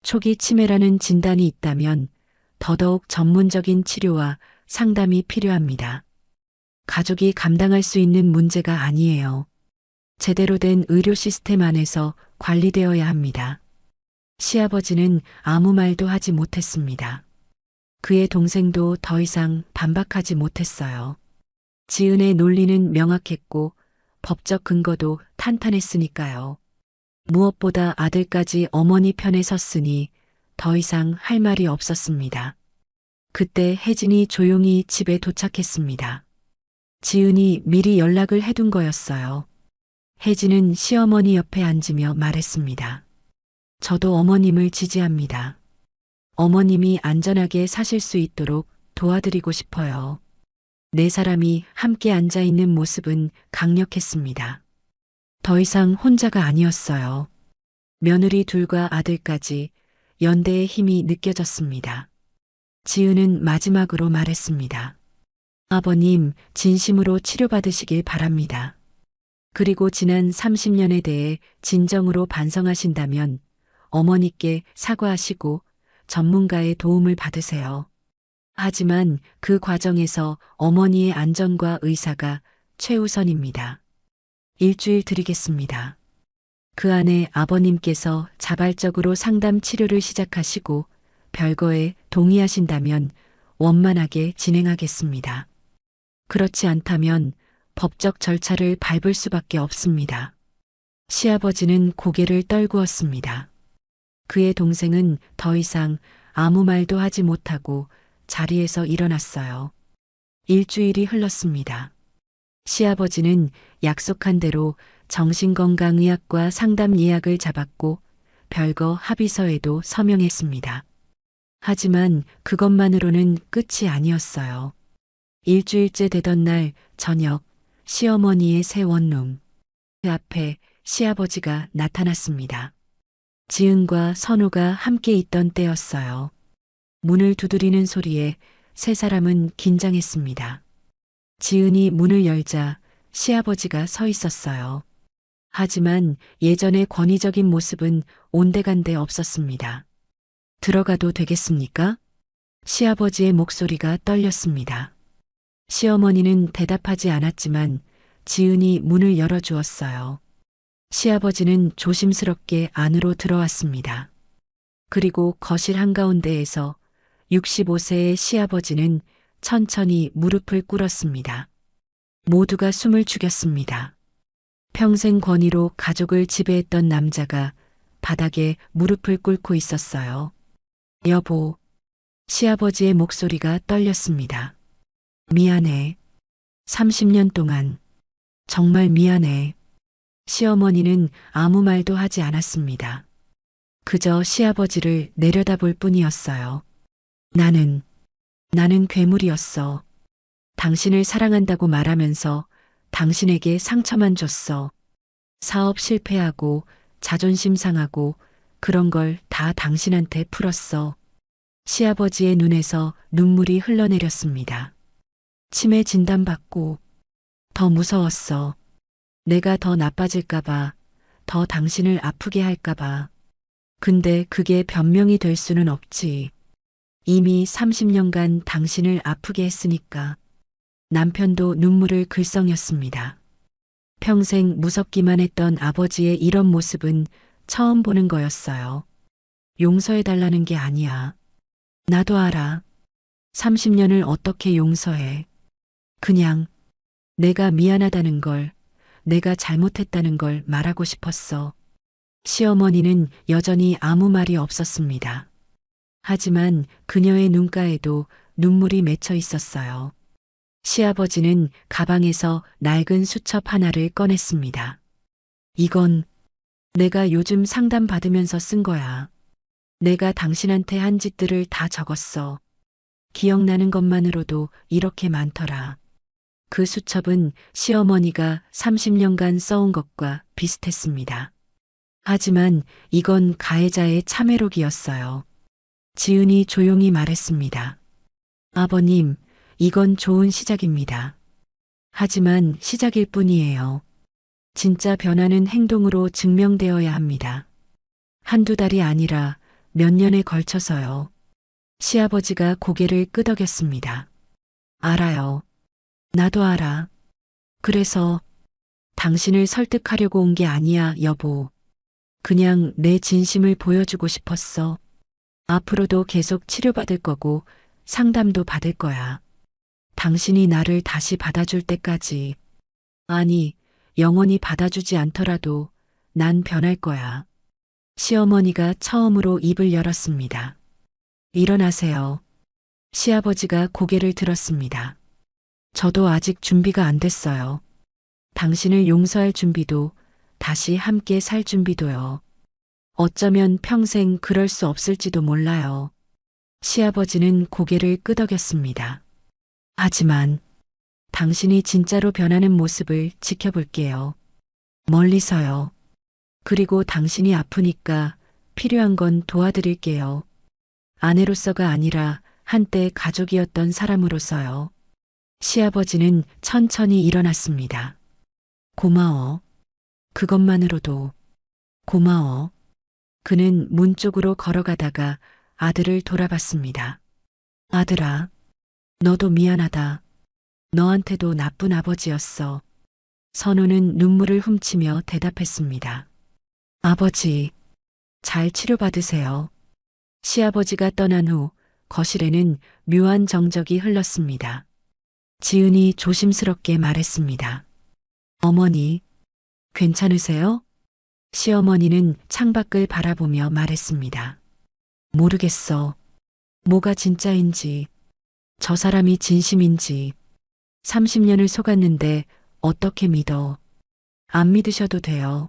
초기 치매라는 진단이 있다면 더더욱 전문적인 치료와 상담이 필요합니다. 가족이 감당할 수 있는 문제가 아니에요. 제대로 된 의료 시스템 안에서 관리되어야 합니다. 시아버지는 아무 말도 하지 못했습니다. 그의 동생도 더 이상 반박하지 못했어요. 지은의 논리는 명확했고 법적 근거도 탄탄했으니까요. 무엇보다 아들까지 어머니 편에 섰으니 더 이상 할 말이 없었습니다. 그때 혜진이 조용히 집에 도착했습니다. 지은이 미리 연락을 해둔 거였어요. 혜진은 시어머니 옆에 앉으며 말했습니다. 저도 어머님을 지지합니다. 어머님이 안전하게 사실 수 있도록 도와드리고 싶어요. 네 사람이 함께 앉아 있는 모습은 강력했습니다. 더 이상 혼자가 아니었어요. 며느리 둘과 아들까지 연대의 힘이 느껴졌습니다. 지은은 마지막으로 말했습니다. 아버님, 진심으로 치료받으시길 바랍니다. 그리고 지난 30년에 대해 진정으로 반성하신다면 어머니께 사과하시고 전문가의 도움을 받으세요. 하지만 그 과정에서 어머니의 안전과 의사가 최우선입니다. 일주일 드리겠습니다. 그 안에 아버님께서 자발적으로 상담 치료를 시작하시고 별거에 동의하신다면 원만하게 진행하겠습니다. 그렇지 않다면 법적 절차를 밟을 수밖에 없습니다. 시아버지는 고개를 떨구었습니다. 그의 동생은 더 이상 아무 말도 하지 못하고 자리에서 일어났어요. 일주일이 흘렀습니다. 시아버지는 약속한 대로 정신건강의학과 상담 예약을 잡았고 별거 합의서에도 서명했습니다. 하지만 그것만으로는 끝이 아니었어요. 일주일째 되던 날 저녁 시어머니의 새 원룸 그 앞에 시아버지가 나타났습니다. 지은과 선우가 함께 있던 때였어요. 문을 두드리는 소리에 세 사람은 긴장했습니다. 지은이 문을 열자 시아버지가 서 있었어요. 하지만 예전의 권위적인 모습은 온데간데 없었습니다. 들어가도 되겠습니까? 시아버지의 목소리가 떨렸습니다. 시어머니는 대답하지 않았지만 지은이 문을 열어주었어요. 시아버지는 조심스럽게 안으로 들어왔습니다. 그리고 거실 한가운데에서 65세의 시아버지는 천천히 무릎을 꿇었습니다. 모두가 숨을 죽였습니다. 평생 권위로 가족을 지배했던 남자가 바닥에 무릎을 꿇고 있었어요. 여보, 시아버지의 목소리가 떨렸습니다. 미안해. 30년 동안 정말 미안해. 시어머니는 아무 말도 하지 않았습니다. 그저 시아버지를 내려다볼 뿐이었어요. 나는 괴물이었어. 당신을 사랑한다고 말하면서 당신에게 상처만 줬어. 사업 실패하고 자존심 상하고 그런 걸 다 당신한테 풀었어. 시아버지의 눈에서 눈물이 흘러내렸습니다. 치매 진단받고 더 무서웠어. 내가 더 나빠질까봐, 더 당신을 아프게 할까봐. 근데 그게 변명이 될 수는 없지. 이미 30년간 당신을 아프게 했으니까. 남편도 눈물을 글썽였습니다. 평생 무섭기만 했던 아버지의 이런 모습은 처음 보는 거였어요. 용서해달라는 게 아니야. 나도 알아. 30년을 어떻게 용서해. 그냥 내가 미안하다는 걸, 내가 잘못했다는 걸 말하고 싶었어. 시어머니는 여전히 아무 말이 없었습니다. 하지만 그녀의 눈가에도 눈물이 맺혀 있었어요. 시아버지는 가방에서 낡은 수첩 하나를 꺼냈습니다. 이건 내가 요즘 상담 받으면서 쓴 거야. 내가 당신한테 한 짓들을 다 적었어. 기억나는 것만으로도 이렇게 많더라. 그 수첩은 시어머니가 30년간 써온 것과 비슷했습니다. 하지만 이건 가해자의 참회록이었어요. 지은이 조용히 말했습니다. 아버님, 이건 좋은 시작입니다. 하지만 시작일 뿐이에요. 진짜 변화는 행동으로 증명되어야 합니다. 한두 달이 아니라 몇 년에 걸쳐서요. 시아버지가 고개를 끄덕였습니다. 알아요. 나도 알아. 그래서 당신을 설득하려고 온 게 아니야, 여보. 그냥 내 진심을 보여주고 싶었어. 앞으로도 계속 치료받을 거고 상담도 받을 거야. 당신이 나를 다시 받아줄 때까지. 아니, 영원히 받아주지 않더라도 난 변할 거야. 시어머니가 처음으로 입을 열었습니다. 일어나세요. 시아버지가 고개를 들었습니다. 저도 아직 준비가 안 됐어요. 당신을 용서할 준비도 다시 함께 살 준비도요. 어쩌면 평생 그럴 수 없을지도 몰라요. 시아버지는 고개를 끄덕였습니다. 하지만 당신이 진짜로 변하는 모습을 지켜볼게요. 멀리서요. 그리고 당신이 아프니까 필요한 건 도와드릴게요. 아내로서가 아니라 한때 가족이었던 사람으로서요. 시아버지는 천천히 일어났습니다. 고마워. 그것만으로도 고마워. 그는 문 쪽으로 걸어가다가 아들을 돌아봤습니다. 아들아, 너도 미안하다. 너한테도 나쁜 아버지였어. 선우는 눈물을 훔치며 대답했습니다. 아버지, 잘 치료받으세요. 시아버지가 떠난 후 거실에는 묘한 정적이 흘렀습니다. 지은이 조심스럽게 말했습니다. 어머니, 괜찮으세요? 시어머니는 창밖을 바라보며 말했습니다. 모르겠어. 뭐가 진짜인지, 저 사람이 진심인지. 30년을 속았는데 어떻게 믿어? 안 믿으셔도 돼요.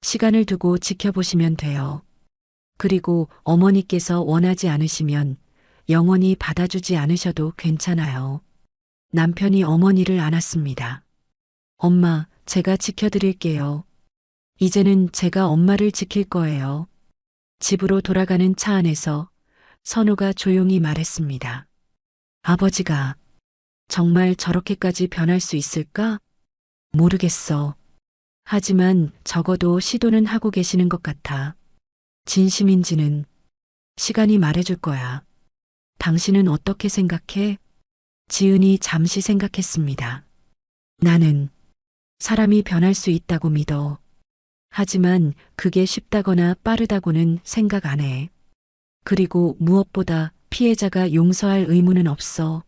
시간을 두고 지켜보시면 돼요. 그리고 어머니께서 원하지 않으시면 영원히 받아주지 않으셔도 괜찮아요. 남편이 어머니를 안았습니다. 엄마, 제가 지켜드릴게요. 이제는 제가 엄마를 지킬 거예요. 집으로 돌아가는 차 안에서 선우가 조용히 말했습니다. 아버지가 정말 저렇게까지 변할 수 있을까? 모르겠어. 하지만 적어도 시도는 하고 계시는 것 같아. 진심인지는 시간이 말해줄 거야. 당신은 어떻게 생각해? 지은이 잠시 생각했습니다. 나는 사람이 변할 수 있다고 믿어. 하지만 그게 쉽다거나 빠르다고는 생각 안 해. 그리고 무엇보다 피해자가 용서할 의무는 없어.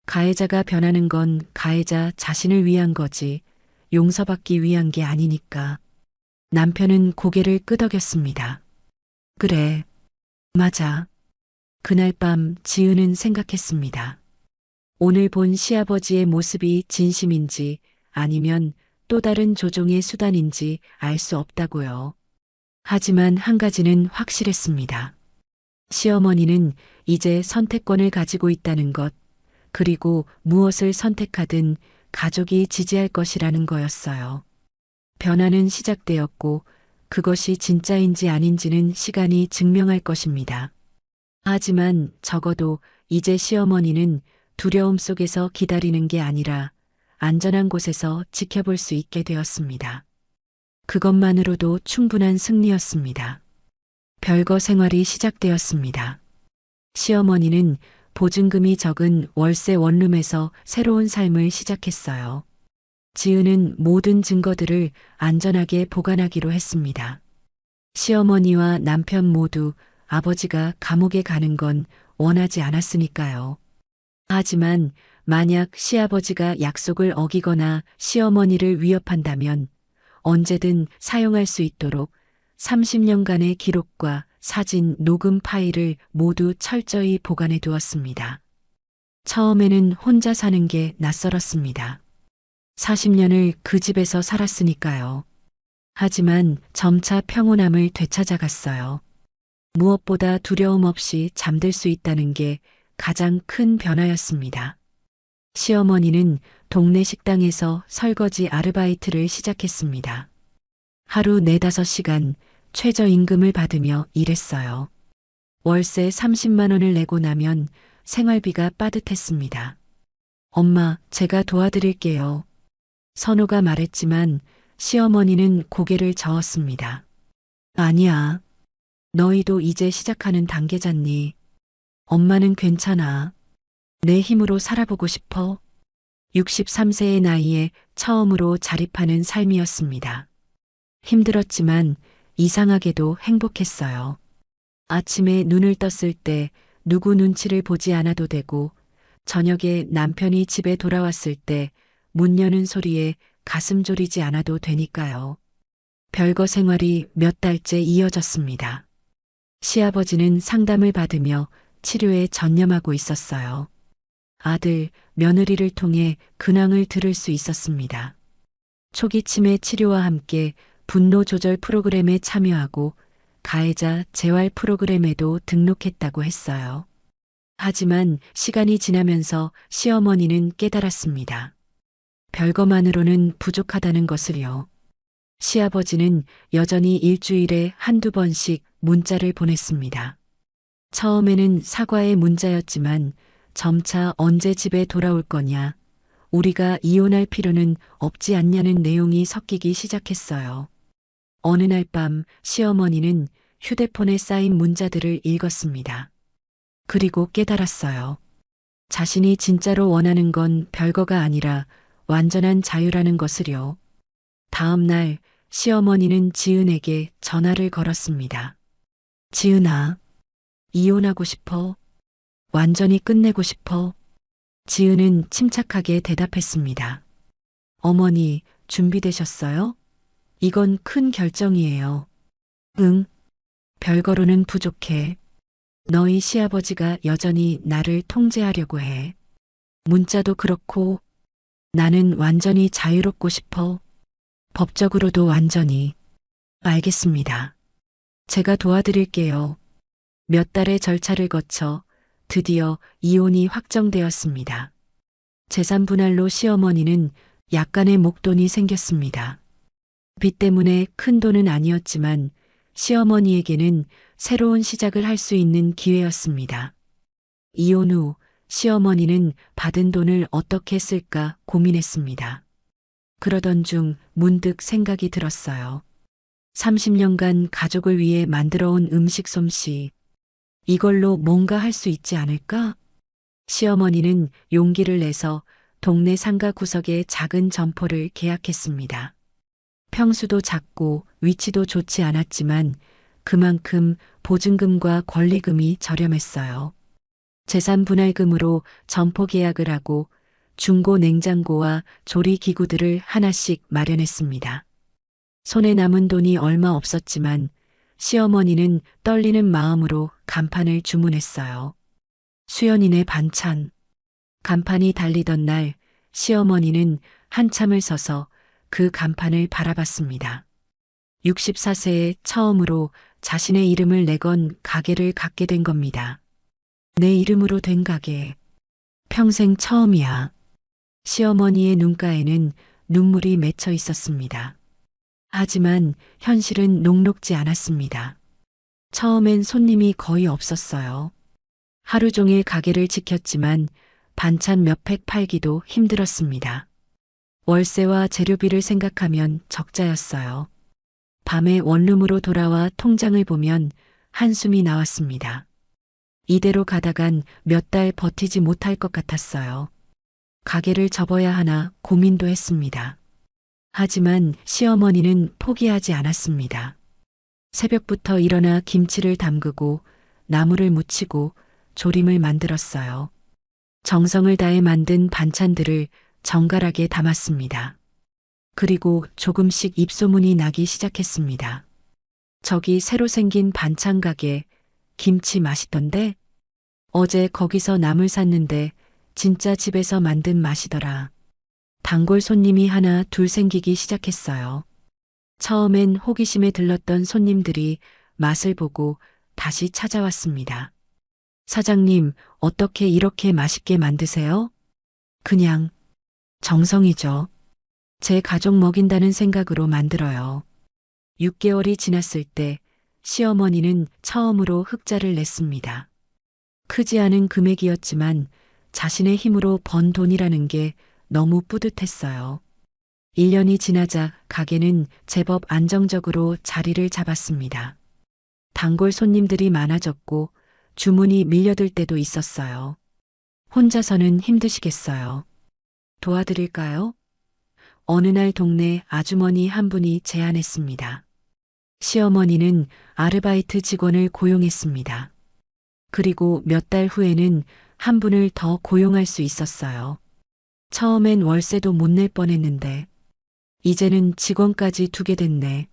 가해자가 변하는 건 가해자 자신을 위한 거지 용서받기 위한 게 아니니까. 남편은 고개를 끄덕였습니다. 그래, 맞아. 그날 밤 지은은 생각했습니다. 오늘 본 시아버지의 모습이 진심인지 아니면 또 다른 조종의 수단인지 알 수 없다고요. 하지만 한 가지는 확실했습니다. 시어머니는 이제 선택권을 가지고 있다는 것, 그리고 무엇을 선택하든 가족이 지지할 것이라는 거였어요. 변화는 시작되었고 그것이 진짜인지 아닌지는 시간이 증명할 것입니다. 하지만 적어도 이제 시어머니는 두려움 속에서 기다리는 게 아니라 안전한 곳에서 지켜볼 수 있게 되었습니다. 그것만으로도 충분한 승리였습니다. 별거 생활이 시작되었습니다. 시어머니는 보증금이 적은 월세 원룸에서 새로운 삶을 시작했어요. 지은은 모든 증거들을 안전하게 보관하기로 했습니다. 시어머니와 남편 모두 아버지가 감옥에 가는 건 원하지 않았으니까요. 하지만 만약 시아버지가 약속을 어기거나 시어머니를 위협한다면 언제든 사용할 수 있도록 30년간의 기록과 사진, 녹음 파일을 모두 철저히 보관해 두었습니다. 처음에는 혼자 사는 게 낯설었습니다. 40년을 그 집에서 살았으니까요. 하지만 점차 평온함을 되찾아갔어요. 무엇보다 두려움 없이 잠들 수 있다는 게 가장 큰 변화였습니다. 시어머니는 동네 식당에서 설거지 아르바이트를 시작했습니다. 하루 4-5시간 최저임금을 받으며 일했어요. 월세 30만 원을 내고 나면 생활비가 빠듯했습니다. 엄마, 제가 도와드릴게요. 선우가 말했지만 시어머니는 고개를 저었습니다. 아니야. 너희도 이제 시작하는 단계잖니. 엄마는 괜찮아. 내 힘으로 살아보고 싶어. 63세의 나이에 처음으로 자립하는 삶이었습니다. 힘들었지만 이상하게도 행복했어요. 아침에 눈을 떴을 때 누구 눈치를 보지 않아도 되고 저녁에 남편이 집에 돌아왔을 때 문 여는 소리에 가슴 졸이지 않아도 되니까요. 별거 생활이 몇 달째 이어졌습니다. 시아버지는 상담을 받으며 치료에 전념하고 있었어요. 아들, 며느리를 통해 근황을 들을 수 있었습니다. 초기 치매 치료와 함께 분노 조절 프로그램에 참여하고 가해자 재활 프로그램에도 등록했다고 했어요. 하지만 시간이 지나면서 시어머니는 깨달았습니다. 별거만으로는 부족하다는 것을요. 시아버지는 여전히 일주일에 1-2번씩 문자를 보냈습니다. 처음에는 사과의 문자였지만 점차 언제 집에 돌아올 거냐, 우리가 이혼할 필요는 없지 않냐는 내용이 섞이기 시작했어요. 어느 날 밤 시어머니는 휴대폰에 쌓인 문자들을 읽었습니다. 그리고 깨달았어요. 자신이 진짜로 원하는 건 별거가 아니라 완전한 자유라는 것을요. 다음 날 시어머니는 지은에게 전화를 걸었습니다. 지은아, 이혼하고 싶어? 완전히 끝내고 싶어. 지은은 침착하게 대답했습니다. 어머니, 준비되셨어요? 이건 큰 결정이에요. 응. 별거로는 부족해. 너희 시아버지가 여전히 나를 통제하려고 해. 문자도 그렇고 나는 완전히 자유롭고 싶어. 법적으로도 완전히. 알겠습니다. 제가 도와드릴게요. 몇 달의 절차를 거쳐 드디어 이혼이 확정되었습니다. 재산 분할로 시어머니는 약간의 목돈이 생겼습니다. 빚 때문에 큰 돈은 아니었지만 시어머니에게는 새로운 시작을 할 수 있는 기회였습니다. 이혼 후 시어머니는 받은 돈을 어떻게 쓸까 고민했습니다. 그러던 중 문득 생각이 들었어요. 30년간 가족을 위해 만들어온 음식 솜씨. 이걸로 뭔가 할 수 있지 않을까? 시어머니는 용기를 내서 동네 상가 구석에 작은 점포를 계약했습니다. 평수도 작고 위치도 좋지 않았지만 그만큼 보증금과 권리금이 저렴했어요. 재산 분할금으로 점포 계약을 하고 중고 냉장고와 조리 기구들을 하나씩 마련했습니다. 손에 남은 돈이 얼마 없었지만 시어머니는 떨리는 마음으로 간판을 주문했어요. 수연이네 반찬. 간판이 달리던 날 시어머니는 한참을 서서 그 간판을 바라봤습니다. 64세에 처음으로 자신의 이름을 내건 가게를 갖게 된 겁니다. 내 이름으로 된 가게. 평생 처음이야. 시어머니의 눈가에는 눈물이 맺혀 있었습니다. 하지만 현실은 녹록지 않았습니다. 처음엔 손님이 거의 없었어요. 하루 종일 가게를 지켰지만 반찬 몇 팩 팔기도 힘들었습니다. 월세와 재료비를 생각하면 적자였어요. 밤에 원룸으로 돌아와 통장을 보면 한숨이 나왔습니다. 이대로 가다간 몇 달 버티지 못할 것 같았어요. 가게를 접어야 하나 고민도 했습니다. 하지만 시어머니는 포기하지 않았습니다. 새벽부터 일어나 김치를 담그고 나물을 무치고 조림을 만들었어요. 정성을 다해 만든 반찬들을 정갈하게 담았습니다. 그리고 조금씩 입소문이 나기 시작했습니다. 저기 새로 생긴 반찬 가게, 김치 맛있던데? 어제 거기서 나물 샀는데 진짜 집에서 만든 맛이더라. 단골 손님이 하나 둘 생기기 시작했어요. 처음엔 호기심에 들렀던 손님들이 맛을 보고 다시 찾아왔습니다. 사장님, 어떻게 이렇게 맛있게 만드세요? 그냥 정성이죠. 제 가족 먹인다는 생각으로 만들어요. 6개월이 지났을 때 시어머니는 처음으로 흑자를 냈습니다. 크지 않은 금액이었지만 자신의 힘으로 번 돈이라는 게 너무 뿌듯했어요. 1년이 지나자 가게는 제법 안정적으로 자리를 잡았습니다. 단골 손님들이 많아졌고 주문이 밀려들 때도 있었어요. 혼자서는 힘드시겠어요. 도와드릴까요? 어느 날 동네 아주머니 한 분이 제안했습니다. 시어머니는 아르바이트 직원을 고용했습니다. 그리고 몇 달 후에는 한 분을 더 고용할 수 있었어요. 처음엔 월세도 못 낼 뻔했는데 이제는 직원까지 두게 됐네.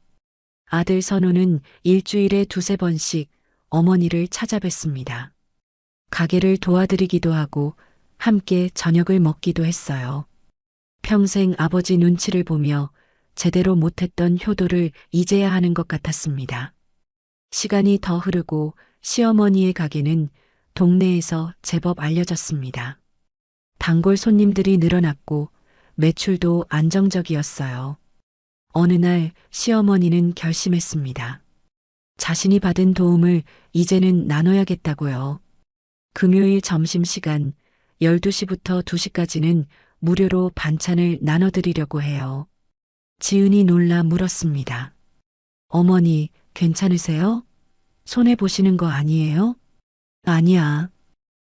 아들 선우는 일주일에 2~3번씩 어머니를 찾아뵀습니다. 가게를 도와드리기도 하고 함께 저녁을 먹기도 했어요. 평생 아버지 눈치를 보며 제대로 못했던 효도를 이제야 하는 것 같았습니다. 시간이 더 흐르고 시어머니의 가게는 동네에서 제법 알려졌습니다. 단골 손님들이 늘어났고 매출도 안정적이었어요. 어느 날 시어머니는 결심했습니다. 자신이 받은 도움을 이제는 나눠야겠다고요. 금요일 점심시간 12시부터 2시까지는 무료로 반찬을 나눠드리려고 해요. 지은이 놀라 물었습니다. 어머니, 괜찮으세요? 손해보시는 거 아니에요? 아니야.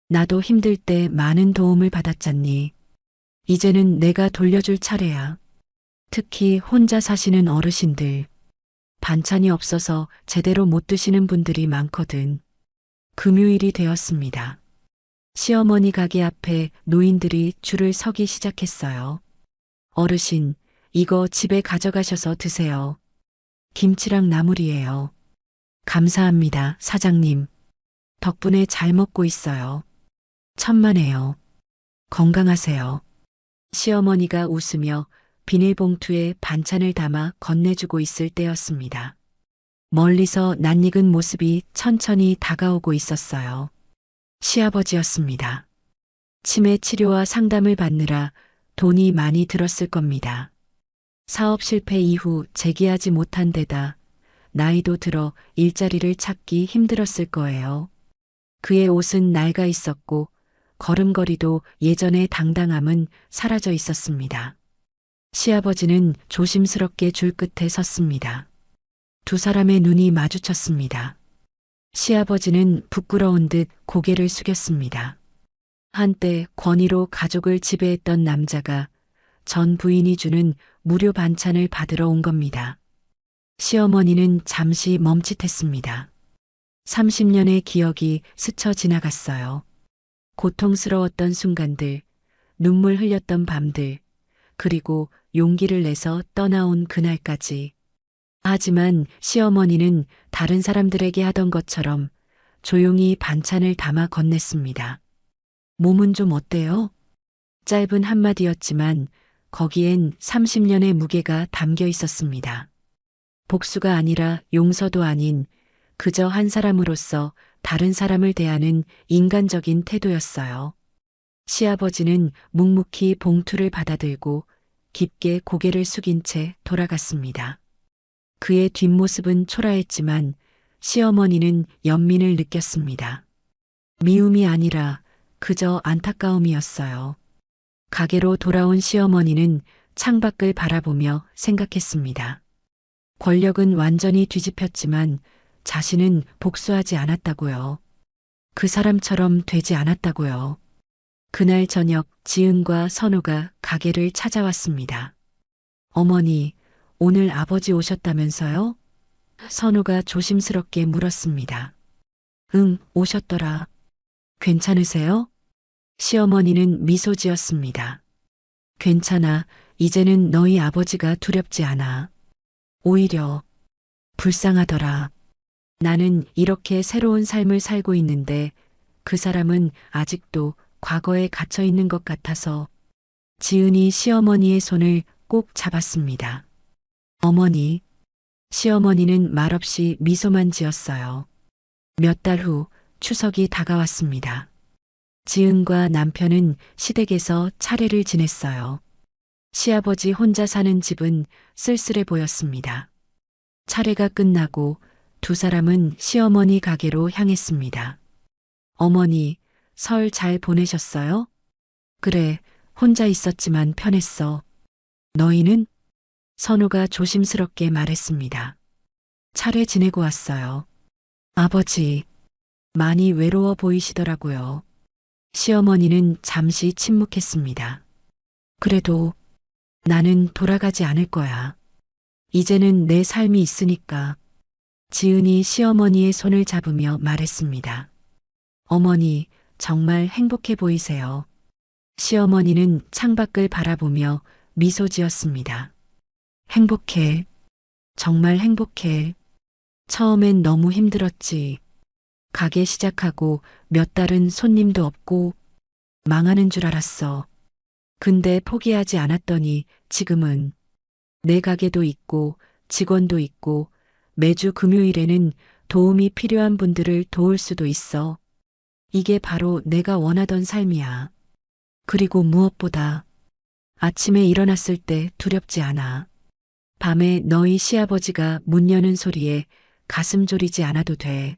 나도 힘들 때 많은 도움을 받았잖니. 이제는 내가 돌려줄 차례야. 특히 혼자 사시는 어르신들. 반찬이 없어서 제대로 못 드시는 분들이 많거든. 금요일이 되었습니다. 시어머니 가게 앞에 노인들이 줄을 서기 시작했어요. 어르신, 이거 집에 가져가셔서 드세요. 김치랑 나물이에요. 감사합니다, 사장님. 덕분에 잘 먹고 있어요. 천만에요. 건강하세요. 시어머니가 웃으며 비닐봉투에 반찬을 담아 건네주고 있을 때였습니다. 멀리서 낯익은 모습이 천천히 다가오고 있었어요. 시아버지였습니다. 치매 치료와 상담을 받느라 돈이 많이 들었을 겁니다. 사업 실패 이후 재기하지 못한 데다 나이도 들어 일자리를 찾기 힘들었을 거예요. 그의 옷은 낡아 있었고 걸음걸이도 예전의 당당함은 사라져 있었습니다. 시아버지는 조심스럽게 줄 끝에 섰습니다. 두 사람의 눈이 마주쳤습니다. 시아버지는 부끄러운 듯 고개를 숙였습니다. 한때 권위로 가족을 지배했던 남자가 전 부인이 주는 무료 반찬을 받으러 온 겁니다. 시어머니는 잠시 멈칫했습니다. 30년의 기억이 스쳐 지나갔어요. 고통스러웠던 순간들, 눈물 흘렸던 밤들, 그리고 용기를 내서 떠나온 그날까지. 하지만 시어머니는 다른 사람들에게 하던 것처럼 조용히 반찬을 담아 건넸습니다. 몸은 좀 어때요? 짧은 한마디였지만 거기엔 30년의 무게가 담겨 있었습니다. 복수가 아니라 용서도 아닌 그저 한 사람으로서 다른 사람을 대하는 인간적인 태도였어요. 시아버지는 묵묵히 봉투를 받아들고 깊게 고개를 숙인 채 돌아갔습니다. 그의 뒷모습은 초라했지만 시어머니는 연민을 느꼈습니다. 미움이 아니라 그저 안타까움이었어요. 가게로 돌아온 시어머니는 창밖을 바라보며 생각했습니다. 권력은 완전히 뒤집혔지만 자신은 복수하지 않았다고요. 그 사람처럼 되지 않았다고요. 그날 저녁 지은과 선우가 가게를 찾아왔습니다. 어머니, 오늘 아버지 오셨다면서요? 선우가 조심스럽게 물었습니다. 응, 오셨더라. 괜찮으세요? 시어머니는 미소 지었습니다. 괜찮아. 이제는 너희 아버지가 두렵지 않아. 오히려 불쌍하더라. 나는 이렇게 새로운 삶을 살고 있는데 그 사람은 아직도 과거에 갇혀 있는 것 같아서. 지은이 시어머니의 손을 꼭 잡았습니다. 어머니. 시어머니는 말없이 미소만 지었어요. 몇 달 후 추석이 다가왔습니다. 지은과 남편은 시댁에서 차례를 지냈어요. 시아버지 혼자 사는 집은 쓸쓸해 보였습니다. 차례가 끝나고 두 사람은 시어머니 가게로 향했습니다. 어머니, 설 잘 보내셨어요? 그래, 혼자 있었지만 편했어. 너희는? 선우가 조심스럽게 말했습니다. 차례 지내고 왔어요. 아버지, 많이 외로워 보이시더라고요. 시어머니는 잠시 침묵했습니다. 그래도 나는 돌아가지 않을 거야. 이제는 내 삶이 있으니까. 지은이 시어머니의 손을 잡으며 말했습니다. 어머니, 정말 행복해 보이세요. 시어머니는 창밖을 바라보며 미소 지었습니다. 행복해. 정말 행복해. 처음엔 너무 힘들었지. 가게 시작하고 몇 달은 손님도 없고 망하는 줄 알았어. 근데 포기하지 않았더니 지금은 내 가게도 있고 직원도 있고 매주 금요일에는 도움이 필요한 분들을 도울 수도 있어. 이게 바로 내가 원하던 삶이야. 그리고 무엇보다 아침에 일어났을 때 두렵지 않아. 밤에 너희 시아버지가 문 여는 소리에 가슴 졸이지 않아도 돼.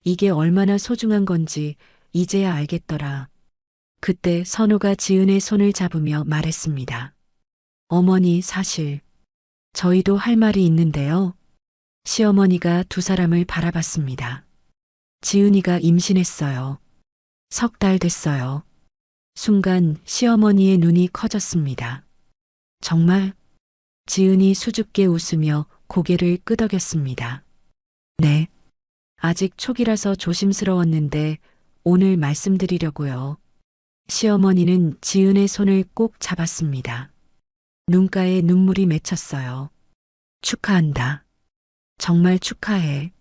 이게 얼마나 소중한 건지 이제야 알겠더라. 그때 선우가 지은의 손을 잡으며 말했습니다. 어머니, 사실 저희도 할 말이 있는데요. 시어머니가 두 사람을 바라봤습니다. 지은이가 임신했어요. 3달 됐어요. 순간 시어머니의 눈이 커졌습니다. 정말? 지은이 수줍게 웃으며 고개를 끄덕였습니다. 네. 아직 초기라서 조심스러웠는데 오늘 말씀드리려고요. 시어머니는 지은의 손을 꼭 잡았습니다. 눈가에 눈물이 맺혔어요. 축하한다. 정말 축하해.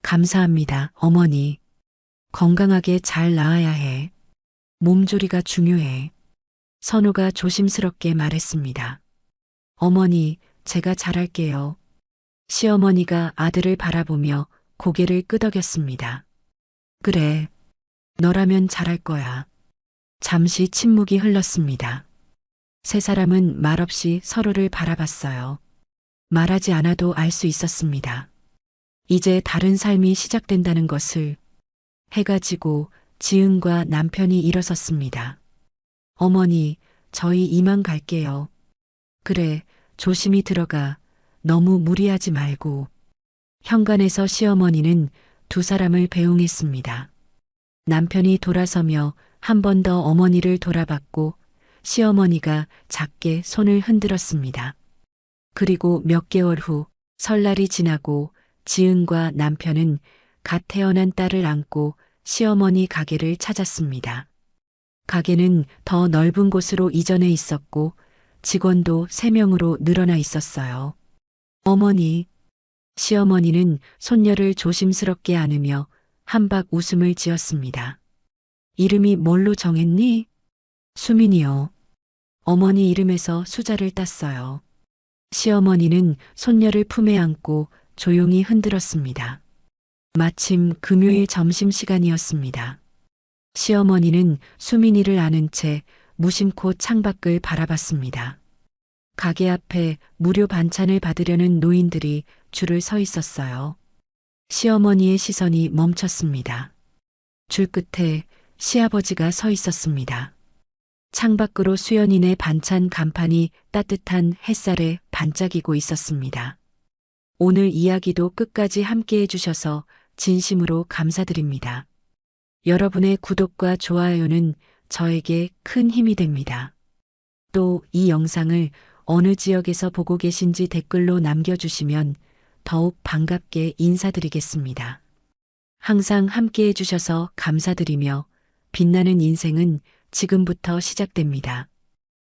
감사합니다, 어머니. 건강하게 잘 나아야 해. 몸조리가 중요해. 선우가 조심스럽게 말했습니다. 어머니, 제가 잘할게요. 시어머니가 아들을 바라보며 고개를 끄덕였습니다. 그래, 너라면 잘할 거야. 잠시 침묵이 흘렀습니다. 세 사람은 말없이 서로를 바라봤어요. 말하지 않아도 알 수 있었습니다. 이제 다른 삶이 시작된다는 것을. 해가 지고 지은과 남편이 일어섰습니다. 어머니, 저희 이만 갈게요. 그래, 조심히 들어가. 너무 무리하지 말고. 현관에서 시어머니는 두 사람을 배웅했습니다. 남편이 돌아서며 한 번 더 어머니를 돌아봤고 시어머니가 작게 손을 흔들었습니다. 그리고 몇 개월 후 설날이 지나고 지은과 남편은 갓 태어난 딸을 안고 시어머니 가게를 찾았습니다. 가게는 더 넓은 곳으로 이전해 있었고 직원도 3명으로 늘어나 있었어요. 어머니, 시어머니는 손녀를 조심스럽게 안으며 한박 웃음을 지었습니다. 이름이 뭘로 정했니? 수민이요. 어머니 이름에서 수자를 땄어요. 시어머니는 손녀를 품에 안고 조용히 흔들었습니다. 마침 금요일 점심시간이었습니다. 시어머니는 수민이를 안은 채 무심코 창밖을 바라봤습니다. 가게 앞에 무료 반찬을 받으려는 노인들이 줄을 서 있었어요. 시어머니의 시선이 멈췄습니다. 줄 끝에 시아버지가 서 있었습니다. 창밖으로 수연인의 반찬 간판이 따뜻한 햇살에 반짝이고 있었습니다. 오늘 이야기도 끝까지 함께 해주셔서 진심으로 감사드립니다. 여러분의 구독과 좋아요는 저에게 큰 힘이 됩니다. 또 이 영상을 어느 지역에서 보고 계신지 댓글로 남겨주시면 더욱 반갑게 인사드리겠습니다. 항상 함께 해주셔서 감사드리며 빛나는 인생은 지금부터 시작됩니다.